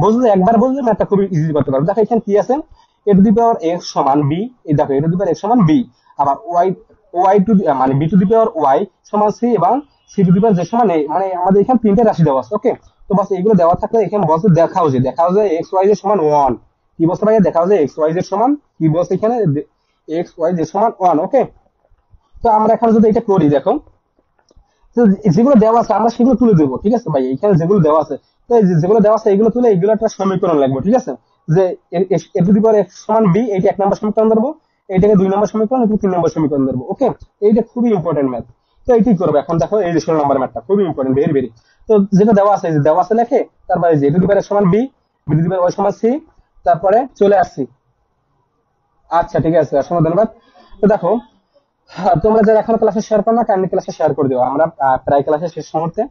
বুঝলে, একবার বুঝলে ম্যাথটা খুবই ইজি করতে পারবে। দেখো এখানে কি আছে, এ টু দি পাওয়ার এক্স সমান বি, এই দেখো এ টু দি পাওয়ার এক্স সমান বি, আবার ওয়াই ওয়াই টু মানে b to the power y সমান সি, এবং c to the power j সমান এ, মানে আমাদের এখানে তিনটে রাশি দেওয়া আছে। ওকে, তো বাস এইগুলো দেওয়া থাকলে এখানে বলছে দেখাও যে এক্স ওয়াই জেড সমান ওয়ান। কি বলছে ভাইয়া? দেখাও যে এক্স ওয়াই জেড সমান, কি বলছে এখানে, এক্স ওয়াই জেড সমান ওয়ান। ওকে, তো আমরা এখন যদি এটা করি, দেখো তো যেগুলো দেওয়া আছে আমরা সেগুলো তুলে দেবো। ঠিক আছে ভাই, এখানে যেগুলো দেওয়া আছে, তো এই যেগুলো দেওয়া আছে এইগুলো তুলে এগুলো একটা সমীকরণ লাগবে। ঠিক আছে, যে এ টু দি পাওয়ার এক্স সমান বি, এইটা 1 নম্বর সমীকরণ ধরবো, এইটাকে 2 নম্বর সমীকরণ, এটা 3 নম্বর সমীকরণ ধরবো। ওকে, এইটা খুবই ইম্পর্টেন্ট ম্যাথ। তো এইটাই করবো এখন। দেখো এই যে 16 নম্বর ম্যাথটা খুবই ইম্পর্টেন্ট, ভেরি ভেরি। তো যেটা দেওয়া আছে, যে দেওয়া আছে লেখে, তারপরে যে এ টু দি পাওয়ার এক্স সমান b, b to the power y সমান সি, তারপরে চলে আসছি। আচ্ছা ঠিক আছে, অসংখ্য ধন্যবাদ। তো দেখো, হ্যাঁ, তোমরা যারা এখন ক্লাসে শেয়ার করো না, কাইন্ডলি ক্লাসে শেয়ার করে দিও, আমরা প্রায় ক্লাসে শেষ মুহূর্তে।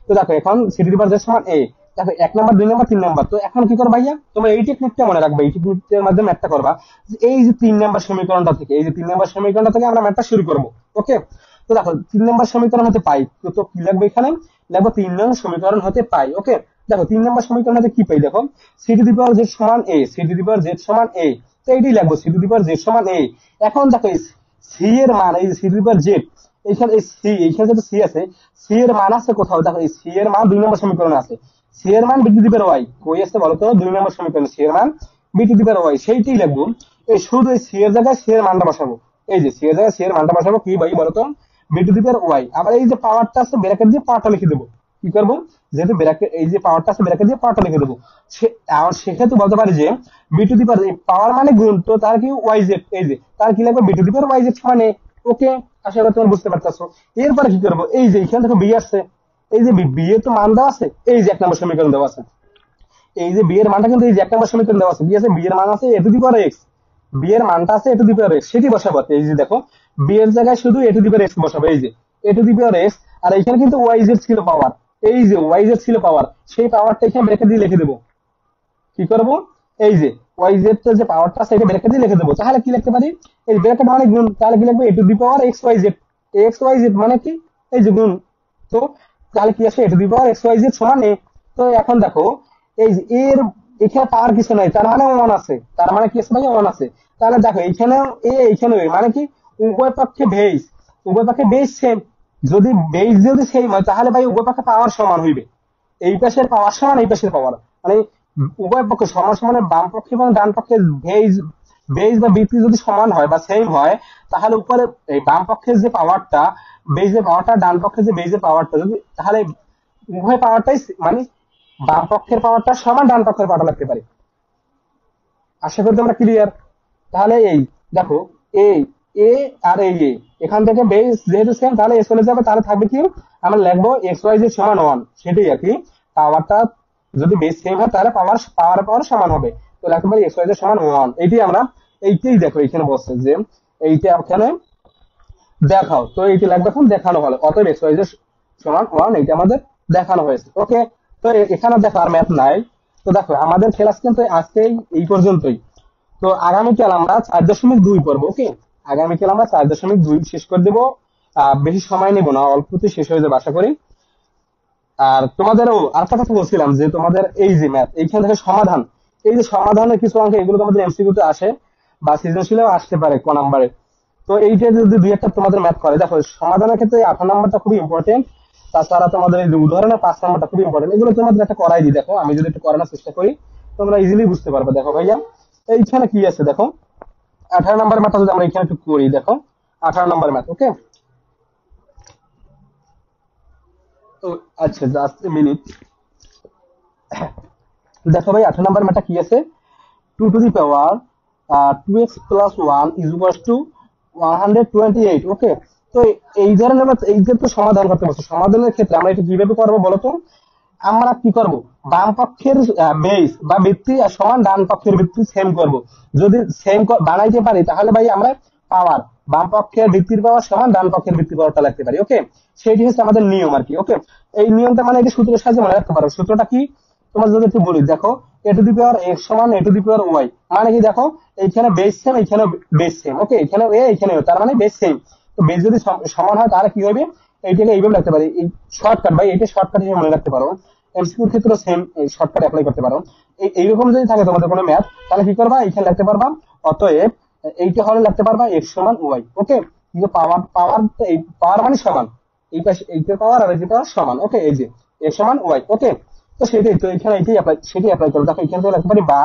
তো দেখো এখন সিটি রিভার সমান এ, দেখো 1 নম্বর 2 নম্বর 3 নম্বর। তো এখন কি করো ভাইয়া, তোমরা এই টেকনিকটা মনে রাখবে, এই টেকনিকের মাধ্যমে ম্যাথটা করবা। যে এই যে 3 নম্বর সমীকরণটা থেকে, এই যে 3 নম্বর সমীকরণটা থেকে আমরা ম্যাথটা শুরু করবো। ওকে, তো দেখো 3 নম্বর সমীকরণ হতে পাই, তো কি লাগবে এখানে, লাগবে 3 নং সমীকরণ হতে পাই। ওকে, দেখো 3 নম্বর সমীকরণ হতে কি পাই, দেখো c to the power z সমান a, c to the power z সমান এ, তো এইটাই লাগবে, c to the power z সমান এ। এখন দেখো সি এর মান, এই c to the power z, এইখানে এই সি, এইখানে যেটা সি আছে, সি এর মান আছে কোথাও, দেখো এই সি এর মান 2 নম্বর সমীকরণে আছে। সি এর মান b to the power y কই আছে বলো তো, 2 নম্বর সমীকরণে সি এর মান b to the power y, সেইটাই লাগবে। এই শুধু এই সি এর জায়গায় সি এর মানটা বসাবো, এই যে সি এর জায়গায় সি এর মানটা বসাবো, কি ভাই বলো তো, b to the power y. আবার এই যে পাওয়ারটা আছে ব্র্যাকেট দিয়ে পাওয়ারটা লিখে দেবো। কি করবো, যেহেতু ব্র্যাকেট, এই যে পাওয়ারটা আছে ব্র্যাকেট দিয়ে পাওয়ারটা লিখে দেবো। সেক্ষেত্রে বলতে পারি যে বি টু দি পাওয়ার পাওয়ার মানে গুণ, তো তার কি ওয়াই জেড, এই যে তার কি লাগবে, b to the power y z মানে। ওকে, আশা করি তোমরা বুঝতে পারতেছো। এরপরে কি করবো, এই যে এখানে দেখো বি আসছে, এই যে বি এর তো মান দেওয়া আছে, এই যে 1 নম্বর সমীকরণ দেওয়া আছে, এই যে বি এর মানটা কিন্তু এই যে 1 নম্বর সমীকরণ দেওয়া আছে, বি আছে, বি এর মান আছে এ to the power x, b এর মানটা আছে এ টু দি পাওয়ার এক্স, সেটি বসাবো। এই যে দেখো বি এর জায়গায় শুধু এ টু দি পাওয়ার এক্স বসাবো, এই যে এ টু দি পাওয়ার এক্স। আর এখানে কিন্তু ওয়াই জেড ছিল পাওয়ার, এই যে ওয়াই জেড ছিল পাওয়ার, সেই পাওয়ারটা এখানে ব্র্যাকেট দিয়ে লিখে দেবো। কি করব, এই যে ওয়াই জেড যে পাওয়ারটা আছে এটা ব্র্যাকেট দিয়ে লিখে দেবো। তাহলে কি লিখতে পারি, এই ব্র্যাকেট মানে গুণ, তাহলে কি লিখবো, a to the power x y z, x y z মানে কি, এই যে গুণ। তো তাহলে কি আসে, a to the power x y z সমান এ। তো এখন দেখো এই যে এর এখানে পাওয়ার কিছু নাই, তার মানে ওয়ান আছে, তার মানে কি আছে ভাই, ওয়ান আছে। তাহলে দেখো এইখানেও এ এইখানেও এ, মানে কি উভয় পক্ষে বেস, উভয় পক্ষে বেস সেম। যদি বেস যদি সেম হয় তাহলে ভাই উভয় পক্ষে পাওয়ার সমান হইবে, এই পাশের পাওয়ার সমান এই পাশের পাওয়ার, মানে উভয় পক্ষে সমান সমানে বাম পক্ষে এবং ডান পক্ষে বেজ, বেজ বা ভিত্তি যদি সমান হয় বা সেম হয়, তাহলে উপরে এই বাম পক্ষের যে পাওয়ারটা, বেজের পাওয়ারটা, ডান পক্ষের যে বেজের পাওয়ারটা, যদি তাহলে উভয় পাওয়ারটাই মানে বাম পক্ষের পাওয়ারটা সমান ডান পক্ষের পাওয়ারটা লাগতে পারে। আশা করি তোমরা ক্লিয়ার। তাহলে এই দেখো এই এ আর এই এ, এখান থেকে বেস যেহেতু সেম, তাহলে এ চলে যাবে, তাহলে থাকবে কি, আমরা লিখবো এক্স ওয়াই জেড সমান ওয়ান, সেটাই আর কি। পাওয়ারটা যদি বেস সেম হয় তাহলে পাওয়ার সমান হবে। তো লিখতে পারি এক্স ওয়াই জেড সমান ওয়ান, এইটাই আমরা, এইটাই দেখো এখানে বলছে যে এইটা ওখানে দেখাও, তো এইটি লাগবে এখন দেখানো হলো, অতএব এক্স ওয়াই জেড সমান ওয়ান, এইটা আমাদের দেখানো হয়েছে। ওকে, তো এখানে দেখো আর ম্যাথ নাই। তো দেখো আমাদের ক্লাস কিন্তু আজকেই এই পর্যন্তই। তো আগামীকাল আমরা 4.2 পড়বো। ওকে, আগামীকাল আমরা 4.2 শেষ করে দেবো। বেশি সময় নেবো না, অল্পতেই শেষ হয়ে যাবে আশা করি। আর তোমাদেরও আরেকটা কথা বলছিলাম, যে তোমাদের এই যে ম্যাথ এইখান থেকে সমাধান, এই যে সমাধানের কিছু অঙ্ক এগুলো তোমাদের এমসিকিউ তে আসে বা সৃজনশীলেও আসতে পারে ক নাম্বারে। তো এইটা যদি দুই একটা তোমাদের ম্যাথ করে, দেখো সমাধানের ক্ষেত্রে 18 নম্বরটা খুবই ইম্পর্টেন্ট। তাছাড়া তোমাদের এই যে উদাহরণের 5 নম্বরটা খুবই ইম্পর্টেন্ট, এগুলো তোমাদের একটা করাই দিই। দেখো আমি যদি একটু করানোর চেষ্টা করি, তোমরা ইজিলি বুঝতে পারবে। দেখো ভাইয়া এইখানে কি আছে, দেখো 18 নম্বর ম্যাথটা যদি আমরা এখানে একটু করি, দেখো 18 নম্বর ম্যাথ। ওকে, তো আচ্ছা জাস্ট মিনিট। দেখো ভাই 18 নাম্বার ম্যাথটা কি আছে, 2 to the power 2x plus 1 is equal to 128। ওকে, তো এই ধরনের এই যে তো সমাধান করতে বলছো, সমাধানের ক্ষেত্রে আমরা এটা কিভাবে করবো বলো তো? আমরা কি করব, বাম পক্ষের বেস বা ভিত্তি আর সমান ডান পক্ষের ভিত্তি সেম করব। যদি সেম বানাইতে পারি তাহলে ভাই আমরা পাওয়ার, বাম পক্ষের ভিত্তির পাওয়ার সমান ডান পক্ষের ভিত্তির পাওয়ারটা লিখতে পারি। ওকে, সেইটি হচ্ছে আমাদের নিয়ম আর কি। ওকে, এই নিয়মটা মানে এটা সূত্রের সাহায্যে মনে রাখতে পারো। সূত্রটা কি তোমার যদি একটু বলি, দেখো এ টু দি পাওয়ার এক্স সমান এ টু দি পাওয়ার ওয়াই, মানে কি দেখো এইখানে বেস সেম, এইখানে বেস সেম। ওকে, এখানে এ এখানে তার মানে বেস সেম। তো বেস যদি সমান হয় তাহলে কি হবে, এইটাকে এইভাবে রাখতে পারি, এই শর্টকাট ভাই, এটা শর্টকাট হিসেবে মনে রাখতে পারো। এমসিকিউর ক্ষেত্রে সেম শর্টকাট অ্যাপ্লাই করতে পারো। এইরকম যদি থাকে তোমাদের কোনো ম্যাথ, তাহলে কি করবা, এখানে লিখতে পারবা অতএব এইটা হলে লিখতে পারবা এক্স সমান ওয়াই। ওকে, কিন্তু পাওয়ার পাওয়ার এই পাওয়ার মানে সমান, এই পাশে এইটার পাওয়ার আর এইটার পাওয়ার সমান। ওকে, এই যে এক্স সমান ওয়াই। ওকে, তো সেটাই তো এখানে এইটাই অ্যাপ্লাই, সেটাই অ্যাপ্লাই করো। দেখো এখানে লিখতে পারি বা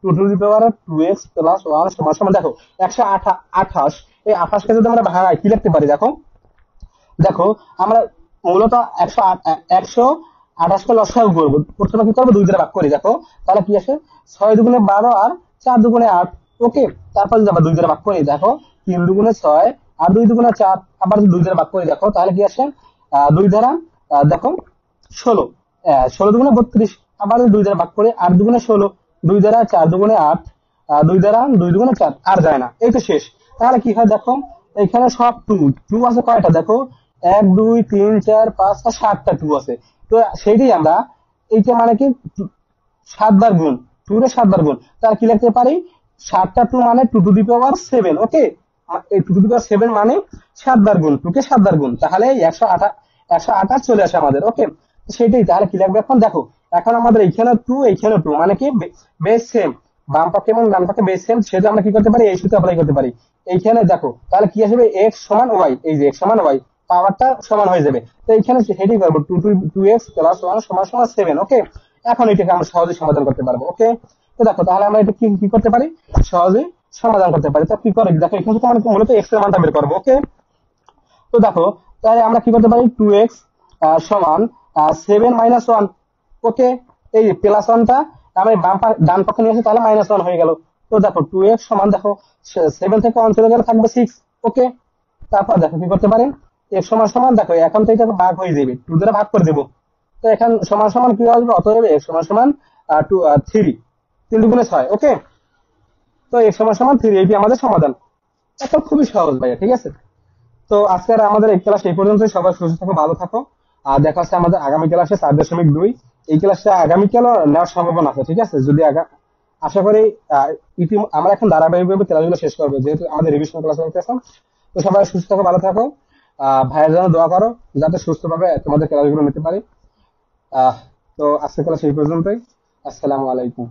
2 to the power 2x plus 1 সমান সমান দেখো 128। এই 28 কে যদি আমরা ভাঙাই কি লিখতে পারি, দেখো দেখো আমরা মূলত 128 কে লসাগু করবো। প্রথমে কি করবো, 2 দ্বারা ভাগ করি। দেখো তাহলে কি আসে, 6 দুগুণে 12 আর 4 দুগুণে 8। ওকে, তারপর যদি আবার 2 দ্বারা ভাগ করি, দেখো 3 দুগুণে 6 আর 2 দুগুণে 4, আবার 2 দ্বারা ভাগ করি, দেখো তাহলে কি আসে 2 দ্বারা দেখো 16, 16 দুগুণে 32, আবার 2 দ্বারা ভাগ করি 8 দুগুণে 16, 2 দ্বারা 4 দুগুণে 8, 2 দ্বারা 2 দুগুণে 4, আর যায় না, এই তো শেষ। তাহলে কি হয় দেখো, এখানে সব টু টু আছে কয়টা, দেখো 1 2 3 4 5 আর 7টা টু আছে। তো সেইটাই আমরা এইটা মানে কি 7 বার গুণ, 2 রে 7 বার গুণ, তার কি লিখতে পারি 7টা টু মানে 2 টু দি পাওয়ার 7। ওকে, এই 2 টু দি পাওয়ার 7 মানে 7 বার গুণ, 2 কে 7 বার গুণ, তাহলে 128 চলে আসে আমাদের। ওকে, সেটাই তাহলে কি লাগবে এখন দেখো, এখন আমাদের এইখানে টু এইখানে টু মানে কি বেস সেম, বাম পক্ষে এবং ডান পক্ষে বেস সেম, সেটা আমরা কি করতে পারি, এই সূত্র অ্যাপ্লাই করতে পারি। এইখানে দেখো তাহলে কি আসবে, এক্স সমান ওয়াই, এই যে এক্স সমান ওয়াই, পাওয়ারটা সমান হয়ে যাবে। তো এইখানে হেডি করবো 2x প্লাস 1 সমান সমান 7। ওকে, এখন এটাকে আমরা সহজে সমাধান করতে পারবো। ওকে, তো দেখো তাহলে আমরা এটা কি কি করতে পারি, সহজে সমাধান করতে পারি। তো কি করে দেখো, এখানে তো আমরা মূলত এক্স এর মানটা বের করবো। ওকে, তো দেখো তাহলে আমরা কি করতে পারি, 2x সমান 7 - 1। ওকে, এই প্লাস 1টা আমি ডান পক্ষে নিয়ে আসি, তাহলে -1 হয়ে গেল। তো দেখো 2x সমান দেখো 7 থেকে 1 চলে গেলে থাকবে 6। ওকে, তারপর দেখো কি করতে পারি, x সমান সমান দেখো এখন তো এটা ভাগ হয়ে যাবে, 2 দ্বারা ভাগ করে দেবো। তো এখন সমান সমান কি আসবে, অতএব x সমান সমান 3, 3 দুগুণে 6। ওকে, তো x সমান সমান 3, এইটি আমাদের সমাধান। এখন খুবই সহজ ভাইয়া, ঠিক আছে। তো আজকের আমাদের এই ক্লাস এই পর্যন্তই। সবাই সুস্থ থাকো, ভালো থাকো, আর দেখা হচ্ছে আমাদের আগামী ক্লাসে 4.2। এই ক্লাসটা আগামীকালও নেওয়ার সম্ভাবনা আছে, ঠিক আছে। যদি আশা করি আমরা এখন ধারাবাহিকভাবে ক্লাসগুলো শেষ করবো, যেহেতু আমাদের রিভিশন ক্লাস চলতেছে। তো সবাই সুস্থ থাকো, ভালো থাকো, ভাইয়ের জন্য দোয়া করো যাতে সুস্থভাবে তোমাদের ক্লাসগুলো নিতে পারি। আহ তো আজকের ক্লাস এই পর্যন্তই। আসসালামু আলাইকুম।